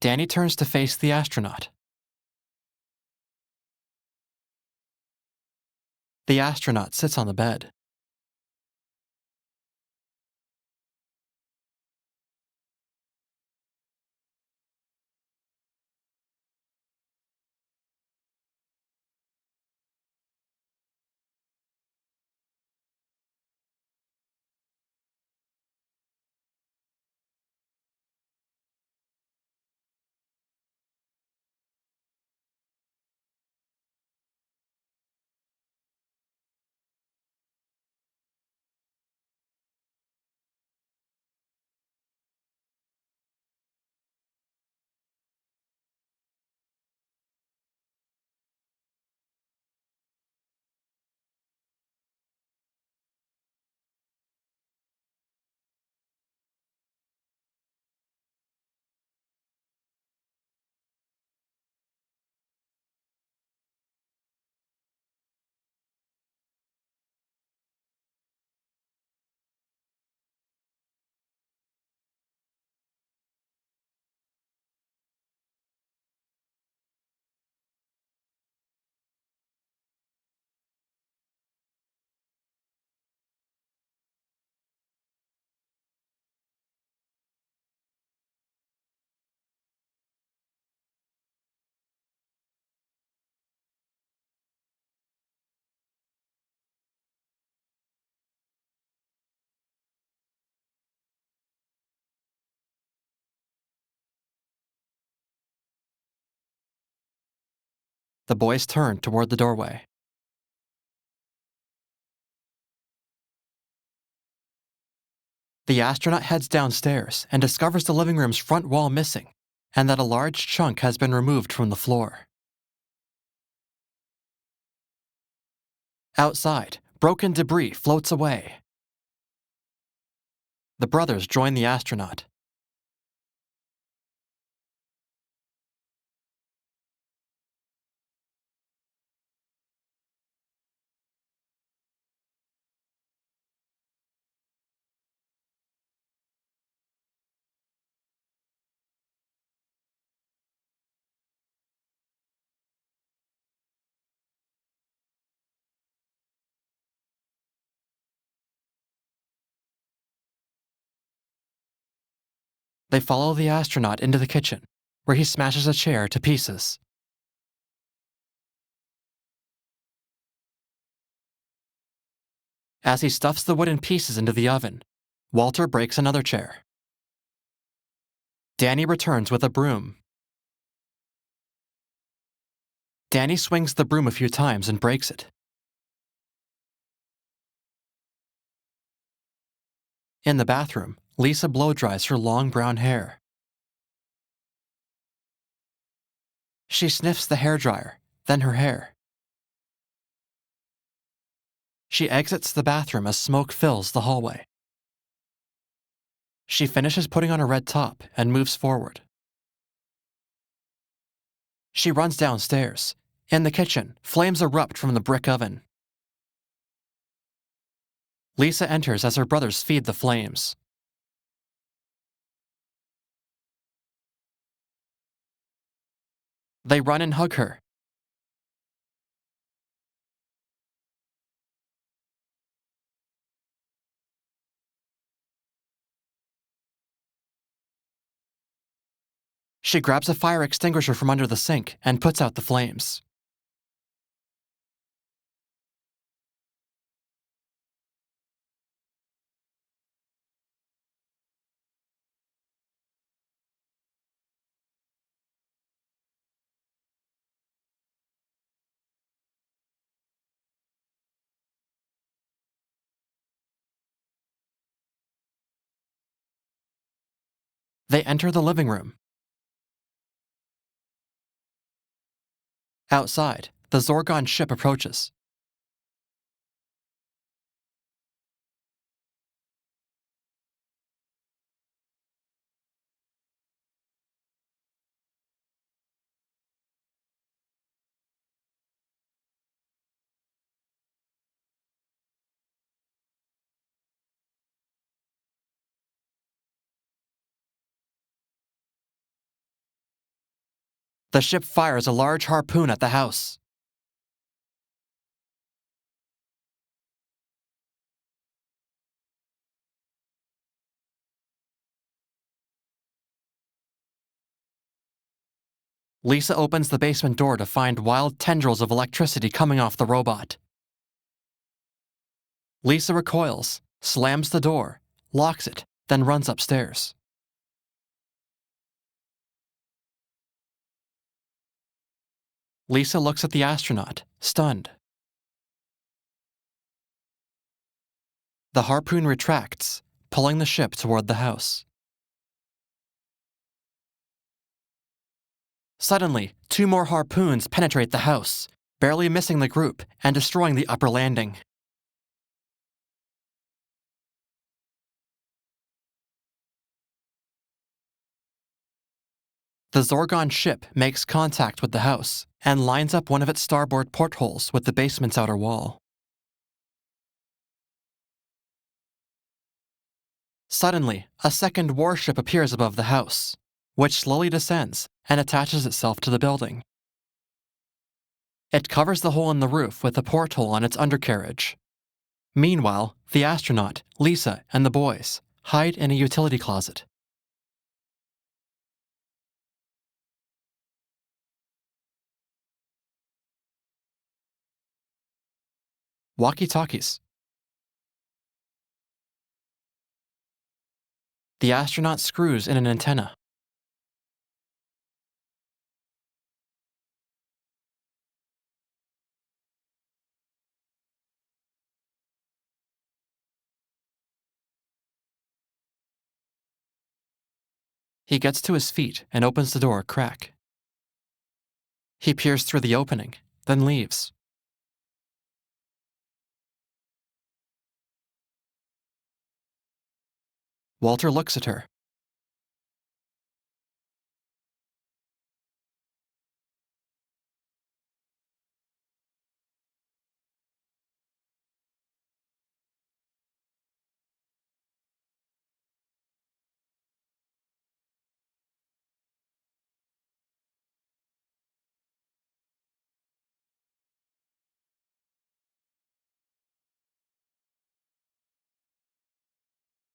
Danny turns to face the astronaut. The astronaut sits on the bed. The boys turn toward the doorway. The astronaut heads downstairs and discovers the living room's front wall missing, and that a large chunk has been removed from the floor. Outside, broken debris floats away. The brothers join the astronaut. They follow the astronaut into the kitchen, where he smashes a chair to pieces. As he stuffs the wooden pieces into the oven, Walter breaks another chair. Danny returns with a broom. Danny swings the broom a few times and breaks it. In the bathroom, Lisa blow-dries her long brown hair. She sniffs the hairdryer, then her hair. She exits the bathroom as smoke fills the hallway. She finishes putting on a red top and moves forward. She runs downstairs. In the kitchen, flames erupt from the brick oven. Lisa enters as her brothers feed the flames. They run and hug her. She grabs a fire extinguisher from under the sink and puts out the flames. They enter the living room. Outside, the Zorgon ship approaches. The ship fires a large harpoon at the house. Lisa opens the basement door to find wild tendrils of electricity coming off the robot. Lisa recoils, slams the door, locks it, then runs upstairs. Lisa looks at the astronaut, stunned. The harpoon retracts, pulling the ship toward the house. Suddenly, 2 more harpoons penetrate the house, barely missing the group and destroying the upper landing. The Zorgon ship makes contact with the house and lines up one of its starboard portholes with the basement's outer wall. Suddenly, a second warship appears above the house, which slowly descends and attaches itself to the building. It covers the hole in the roof with a porthole on its undercarriage. Meanwhile, the astronaut, Lisa, and the boys hide in a utility closet. Walkie-talkies. The astronaut screws in an antenna. He gets to his feet and opens the door a crack. He peers through the opening, then leaves. Walter looks at her.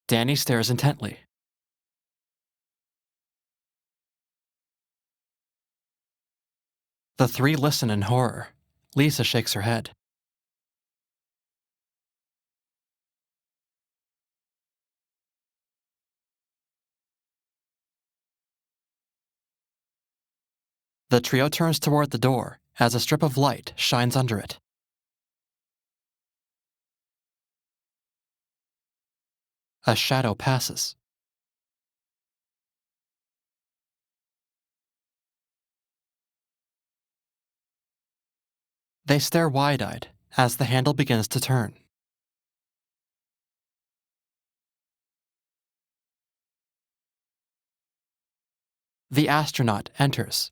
Danny stares intently. The 3 listen in horror. Lisa shakes her head. The trio turns toward the door as a strip of light shines under it. A shadow passes. They stare wide-eyed as the handle begins to turn. The astronaut enters.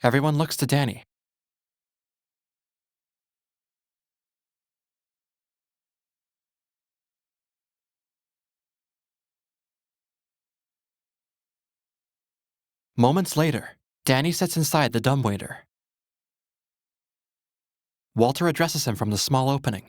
Everyone looks to Danny. Moments later, Danny sits inside the dumbwaiter. Walter addresses him from the small opening.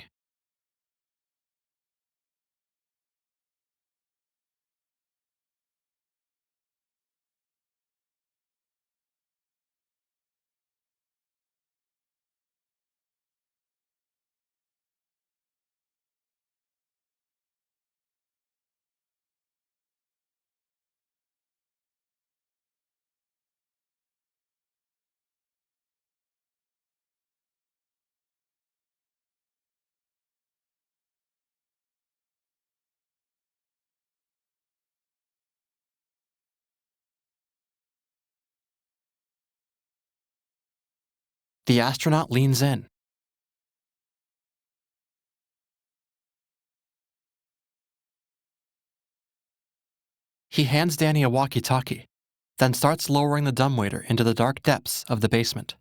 The astronaut leans in. He hands Danny a walkie-talkie, then starts lowering the dumbwaiter into the dark depths of the basement.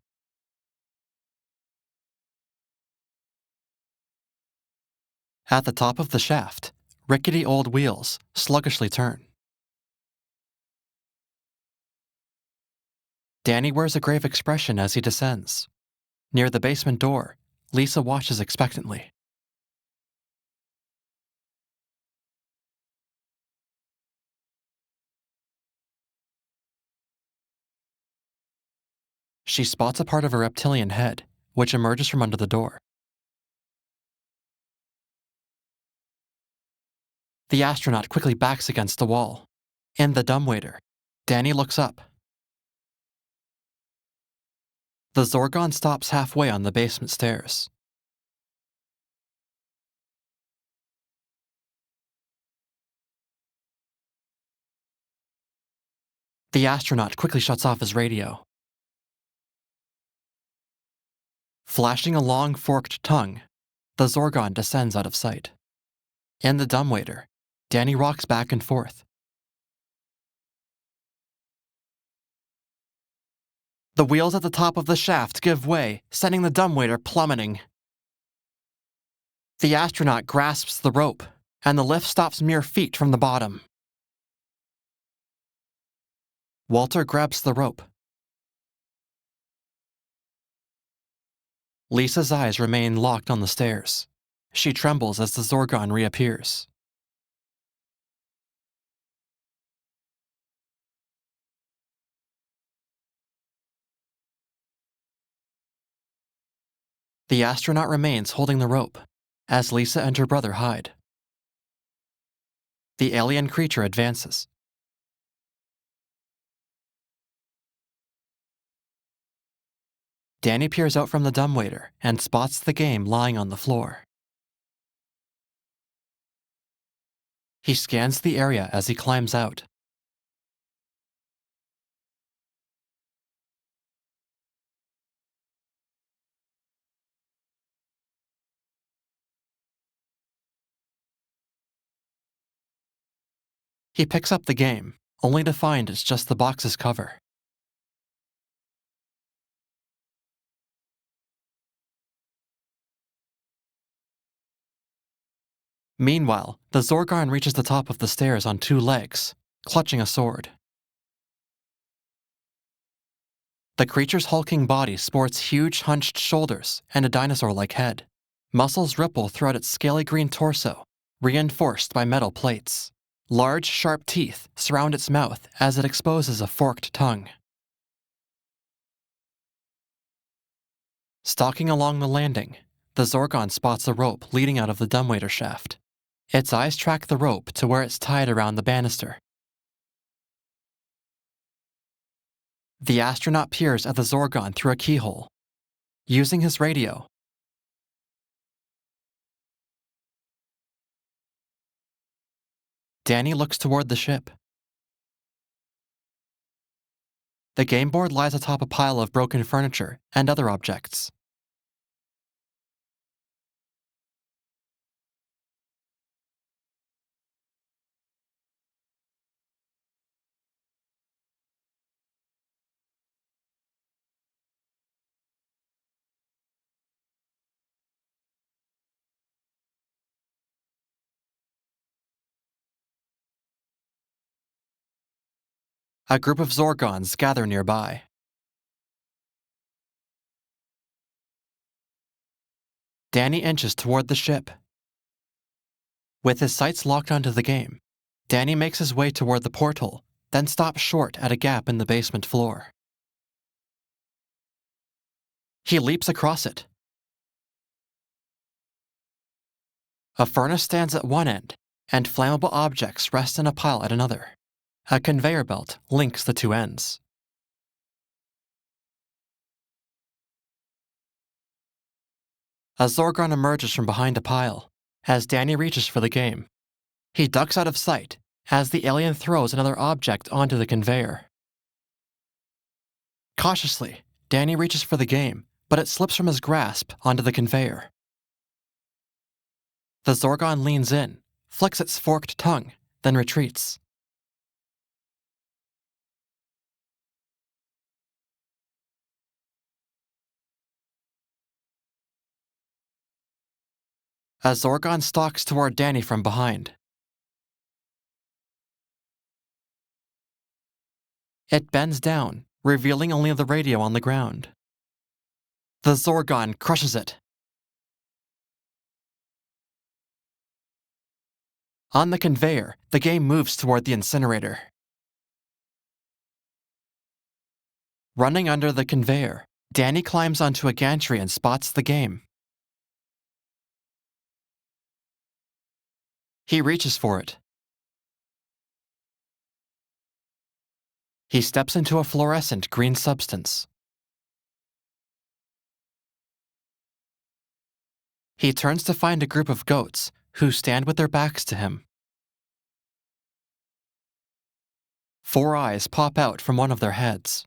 At the top of the shaft, rickety old wheels sluggishly turn. Danny wears a grave expression as he descends. Near the basement door, Lisa watches expectantly. She spots a part of a reptilian head, which emerges from under the door. The astronaut quickly backs against the wall. In the dumbwaiter, Danny looks up. The Zorgon stops halfway on the basement stairs. The astronaut quickly shuts off his radio. Flashing a long forked tongue, the Zorgon descends out of sight. In the dumbwaiter, Danny rocks back and forth. The wheels at the top of the shaft give way, sending the dumbwaiter plummeting. The astronaut grasps the rope, and the lift stops mere feet from the bottom. Walter grabs the rope. Lisa's eyes remain locked on the stairs. She trembles as the Zorgon reappears. The astronaut remains holding the rope, as Lisa and her brother hide. The alien creature advances. Danny peers out from the dumbwaiter and spots the game lying on the floor. He scans the area as he climbs out. He picks up the game, only to find it's just the box's cover. Meanwhile, the Zorgon reaches the top of the stairs on 2 legs, clutching a sword. The creature's hulking body sports huge hunched shoulders and a dinosaur-like head. Muscles ripple throughout its scaly green torso, reinforced by metal plates. Large, sharp teeth surround its mouth as it exposes a forked tongue. Stalking along the landing, the Zorgon spots a rope leading out of the dumbwaiter shaft. Its eyes track the rope to where it's tied around the banister. The astronaut peers at the Zorgon through a keyhole. Using his radio, Danny looks toward the ship. The game board lies atop a pile of broken furniture and other objects. A group of Zorgons gather nearby. Danny inches toward the ship. With his sights locked onto the game, Danny makes his way toward the portal, then stops short at a gap in the basement floor. He leaps across it. A furnace stands at one end, and flammable objects rest in a pile at another. A conveyor belt links the 2 ends. A Zorgon emerges from behind a pile as Danny reaches for the game. He ducks out of sight as the alien throws another object onto the conveyor. Cautiously, Danny reaches for the game, but it slips from his grasp onto the conveyor. The Zorgon leans in, flicks its forked tongue, then retreats. A Zorgon stalks toward Danny from behind. It bends down, revealing only the radio on the ground. The Zorgon crushes it. On the conveyor, the game moves toward the incinerator. Running under the conveyor, Danny climbs onto a gantry and spots the game. He reaches for it. He steps into a fluorescent green substance. He turns to find a group of goats who stand with their backs to him. 4 eyes pop out from one of their heads.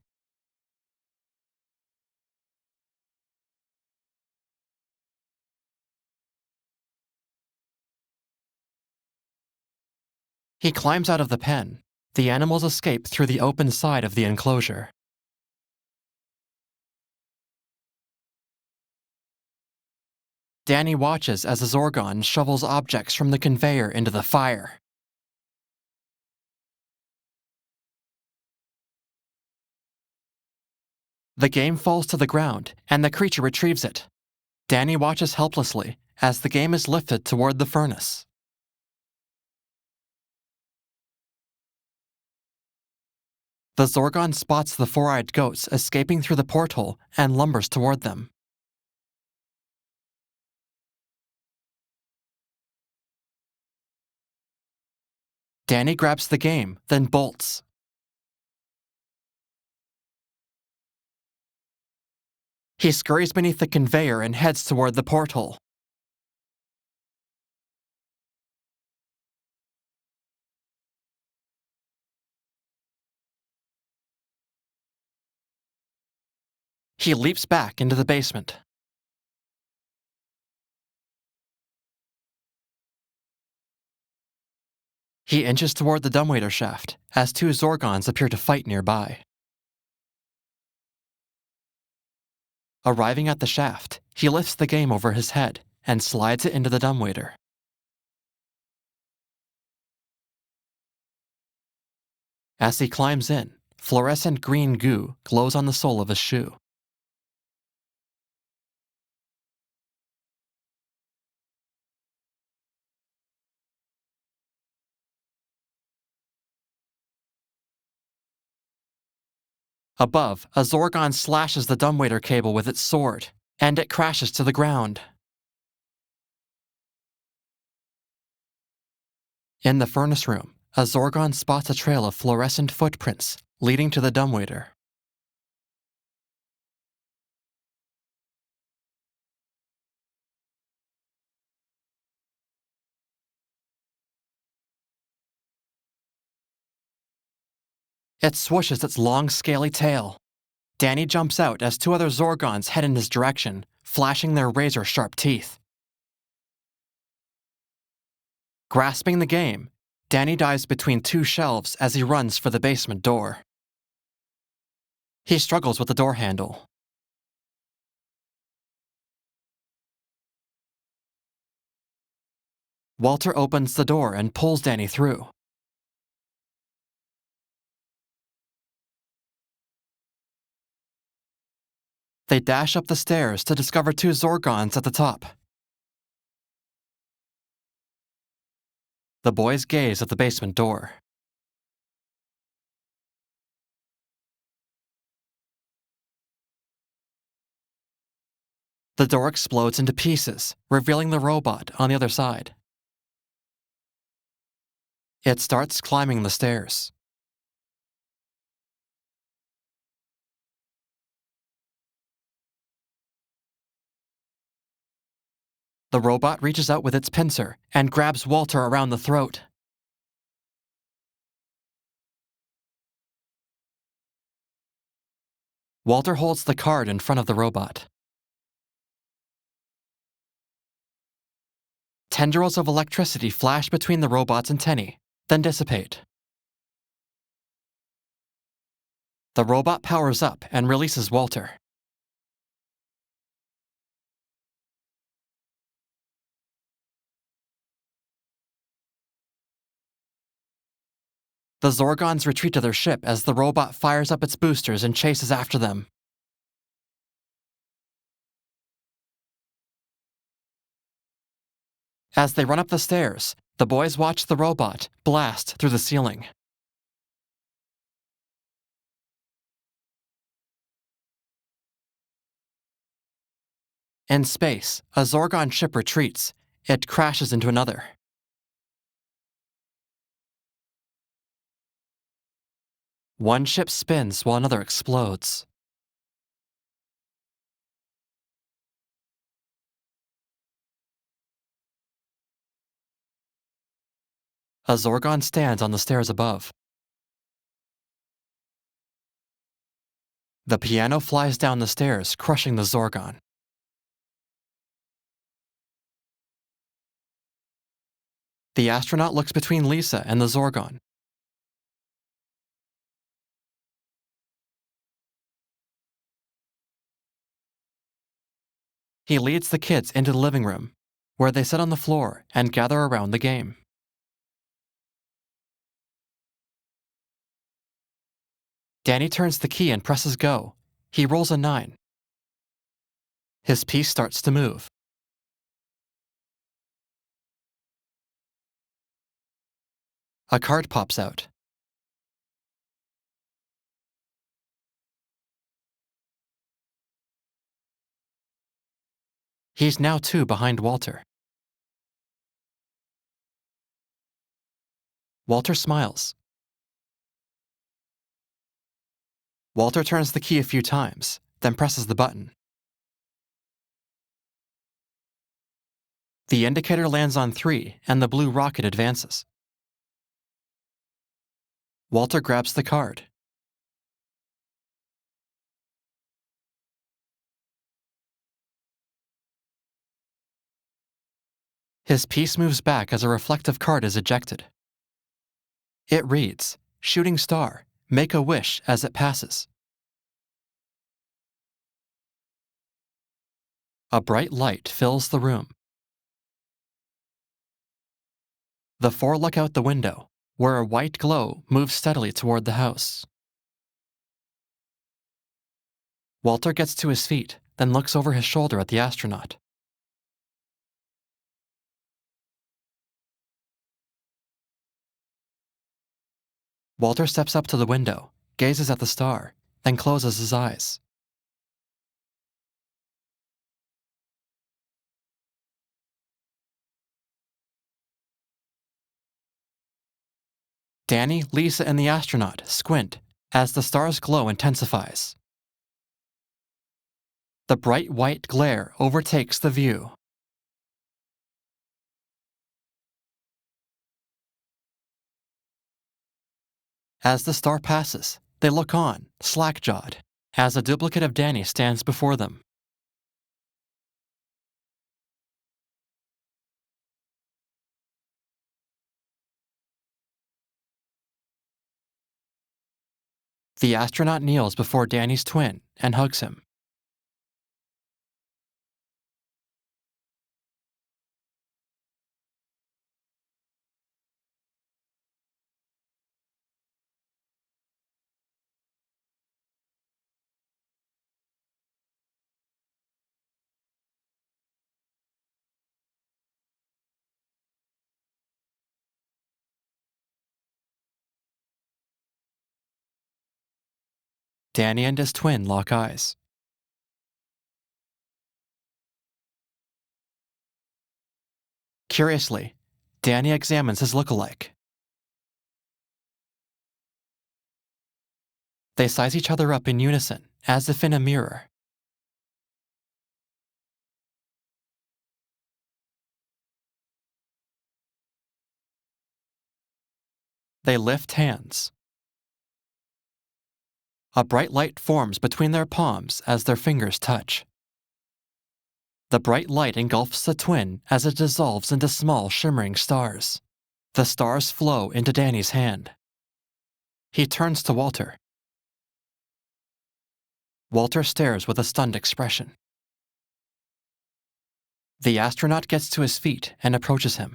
He climbs out of the pen. The animals escape through the open side of the enclosure. Danny watches as a Zorgon shovels objects from the conveyor into the fire. The game falls to the ground, and the creature retrieves it. Danny watches helplessly as the game is lifted toward the furnace. The Zorgon spots the 4-eyed goats escaping through the porthole and lumbers toward them. Danny grabs the game, then bolts. He scurries beneath the conveyor and heads toward the porthole. He leaps back into the basement. He inches toward the dumbwaiter shaft as two Zorgons appear to fight nearby. Arriving at the shaft, he lifts the game over his head and slides it into the dumbwaiter. As he climbs in, fluorescent green goo glows on the sole of his shoe. Above, a Zorgon slashes the dumbwaiter cable with its sword, and it crashes to the ground. In the furnace room, a Zorgon spots a trail of fluorescent footprints leading to the dumbwaiter. It swooshes its long, scaly tail. Danny jumps out as two other Zorgons head in his direction, flashing their razor-sharp teeth. Grasping the game, Danny dives between two shelves as he runs for the basement door. He struggles with the door handle. Walter opens the door and pulls Danny through. They dash up the stairs to discover two Zorgons at the top. The boys gaze at the basement door. The door explodes into pieces, revealing the robot on the other side. It starts climbing the stairs. The robot reaches out with its pincer and grabs Walter around the throat. Walter holds the card in front of the robot. Tendrils of electricity flash between the robot's antennae, then dissipate. The robot powers up and releases Walter. The Zorgons retreat to their ship as the robot fires up its boosters and chases after them. As they run up the stairs, the boys watch the robot blast through the ceiling. In space, a Zorgon ship retreats. It crashes into another. One ship spins while another explodes. A Zorgon stands on the stairs above. The piano flies down the stairs, crushing the Zorgon. The astronaut looks between Lisa and the Zorgon. He leads the kids into the living room, where they sit on the floor and gather around the game. Danny turns the key and presses go. He rolls a 9. His piece starts to move. A card pops out. He's now 2 behind Walter. Walter smiles. Walter turns the key a few times, then presses the button. The indicator lands on 3, and the blue rocket advances. Walter grabs the card. His piece moves back as a reflective card is ejected. It reads, "Shooting star, make a wish as it passes." A bright light fills the room. The four look out the window, where a white glow moves steadily toward the house. Walter gets to his feet, then looks over his shoulder at the astronaut. Walter steps up to the window, gazes at the star, then closes his eyes. Danny, Lisa, and the astronaut squint as the star's glow intensifies. The bright white glare overtakes the view. As the star passes, they look on, slack-jawed, as a duplicate of Danny stands before them. The astronaut kneels before Danny's twin and hugs him. Danny and his twin lock eyes. Curiously, Danny examines his look-alike. They size each other up in unison, as if in a mirror. They lift hands. A bright light forms between their palms as their fingers touch. The bright light engulfs the twin as it dissolves into small, shimmering stars. The stars flow into Danny's hand. He turns to Walter. Walter stares with a stunned expression. The astronaut gets to his feet and approaches him.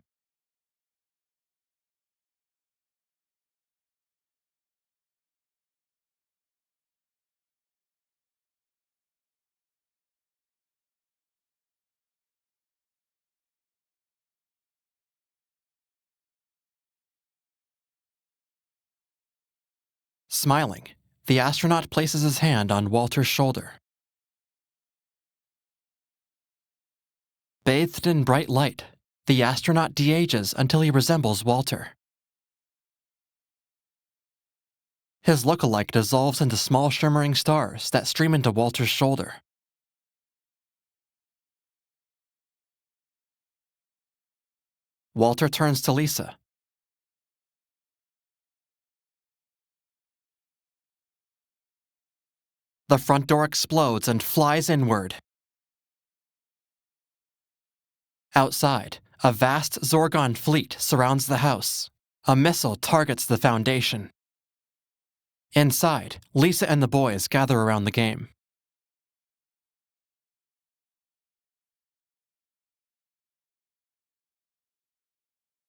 Smiling, the astronaut places his hand on Walter's shoulder. Bathed in bright light, the astronaut de-ages until he resembles Walter. His look-alike dissolves into small shimmering stars that stream into Walter's shoulder. Walter turns to Lisa. The front door explodes and flies inward. Outside, a vast Zorgon fleet surrounds the house. A missile targets the Foundation. Inside, Lisa and the boys gather around the game.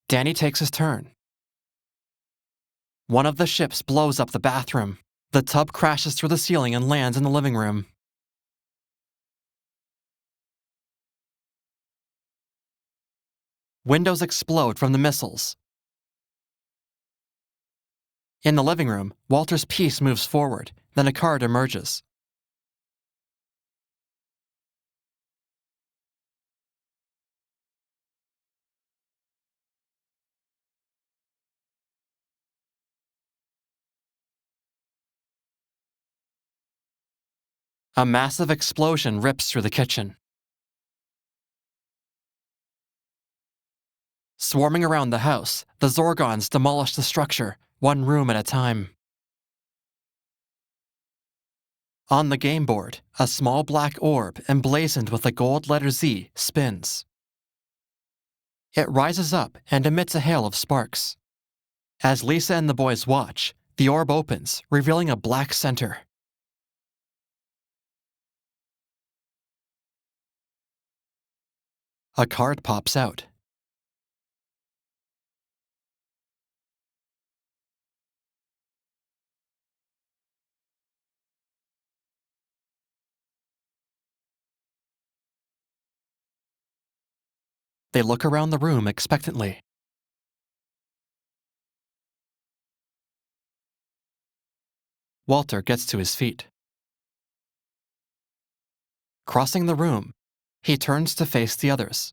Danny takes his turn. One of the ships blows up the bathroom. The tub crashes through the ceiling and lands in the living room. Windows explode from the missiles. In the living room, Walter's piece moves forward, then a card emerges. A massive explosion rips through the kitchen. Swarming around the house, the Zorgons demolish the structure, one room at a time. On the game board, a small black orb emblazoned with the gold letter Z spins. It rises up and emits a hail of sparks. As Lisa and the boys watch, the orb opens, revealing a black center. A card pops out. They look around the room expectantly. Walter gets to his feet. Crossing the room, he turns to face the others.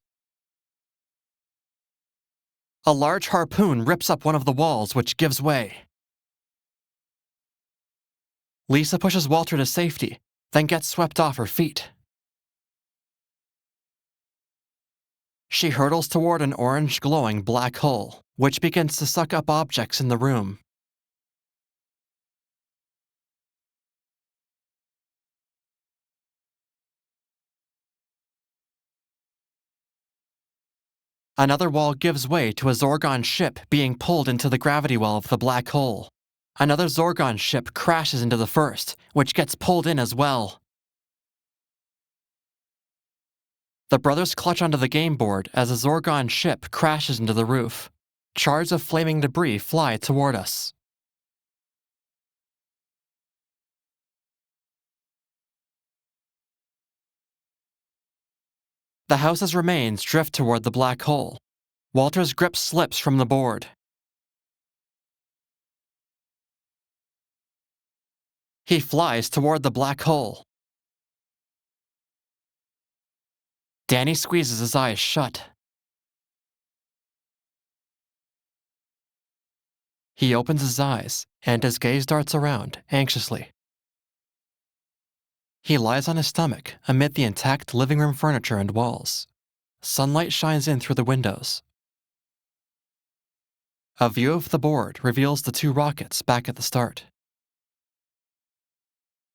A large harpoon rips up one of the walls, which gives way. Lisa pushes Walter to safety, then gets swept off her feet. She hurtles toward an orange glowing black hole, which begins to suck up objects in the room. Another wall gives way to a Zorgon ship being pulled into the gravity well of the black hole. Another Zorgon ship crashes into the first, which gets pulled in as well. The brothers clutch onto the game board as a Zorgon ship crashes into the roof. Shards of flaming debris fly toward us. The house's remains drift toward the black hole. Walter's grip slips from the board. He flies toward the black hole. Danny squeezes his eyes shut. He opens his eyes, and his gaze darts around, anxiously. He lies on his stomach amid the intact living room furniture and walls. Sunlight shines in through the windows. A view of the board reveals the two rockets back at the start.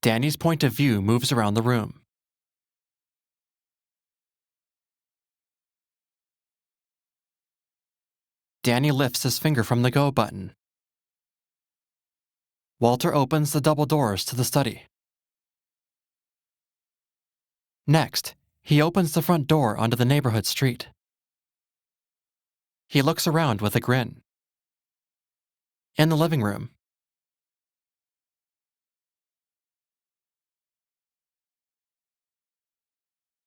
Danny's point of view moves around the room. Danny lifts his finger from the go button. Walter opens the double doors to the study. Next, he opens the front door onto the neighborhood street. He looks around with a grin. In the living room,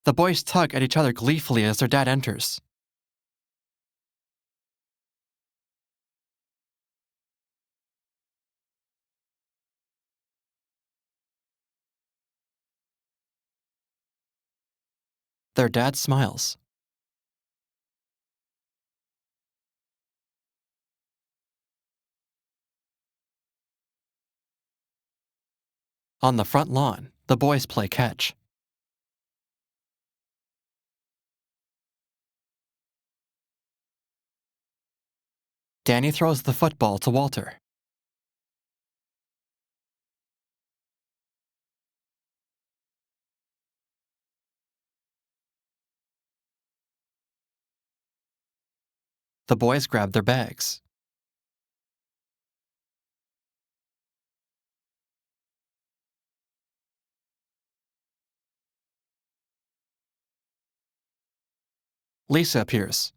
the boys tug at each other gleefully as their dad enters. Their dad smiles. On the front lawn, the boys play catch. Danny throws the football to Walter. The boys grab their bags. Lisa appears.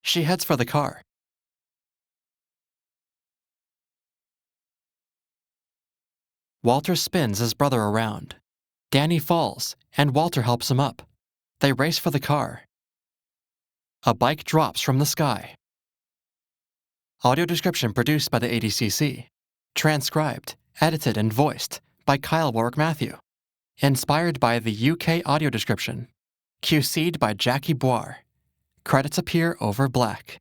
She heads for the car. Walter spins his brother around. Danny falls, and Walter helps him up. They race for the car. A bike drops from the sky. Audio description produced by the ADCC. Transcribed, edited, and voiced by Kyle Warwick-Mathieu. Inspired by the UK audio description. QC'd by Jackie Boire. Credits appear over black.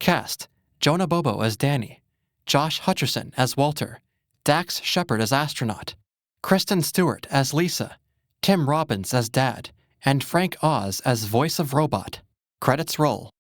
Cast: Jonah Bobo as Danny, Josh Hutcherson as Walter, Dax Shepard as Astronaut, Kristen Stewart as Lisa, Tim Robbins as Dad, and Frank Oz as Voice of Robot. Credits roll.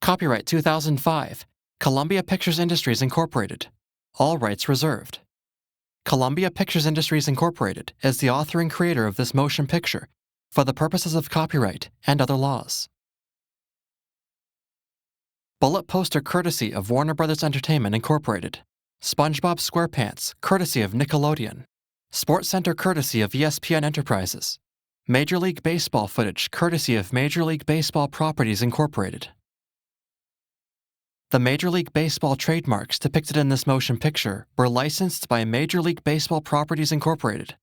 Copyright 2005, Columbia Pictures Industries Incorporated. All rights reserved. Columbia Pictures Industries Incorporated is the author and creator of this motion picture for the purposes of copyright and other laws. Bullet poster courtesy of Warner Bros. Entertainment Incorporated. SpongeBob SquarePants courtesy of Nickelodeon. SportsCenter courtesy of ESPN Enterprises. Major League Baseball footage courtesy of Major League Baseball Properties Incorporated. The Major League Baseball trademarks depicted in this motion picture were licensed by Major League Baseball Properties Incorporated.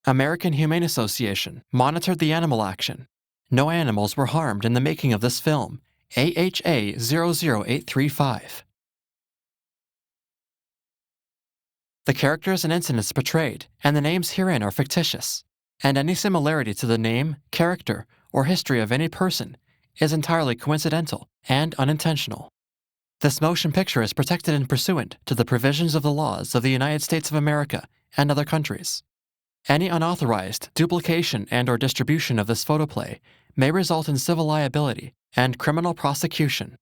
American Humane Association monitored the animal action. No animals were harmed in the making of this film. AHA 00835. The characters and incidents portrayed and the names herein are fictitious, and any similarity to the name, character, or history of any person is entirely coincidental and unintentional. This motion picture is protected and pursuant to the provisions of the laws of the United States of America and other countries. Any unauthorized duplication and/or distribution of this photoplay may result in civil liability and criminal prosecution.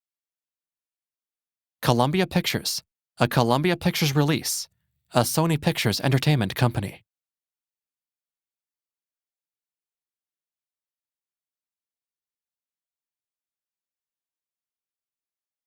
Columbia Pictures, a Columbia Pictures release, a Sony Pictures Entertainment company.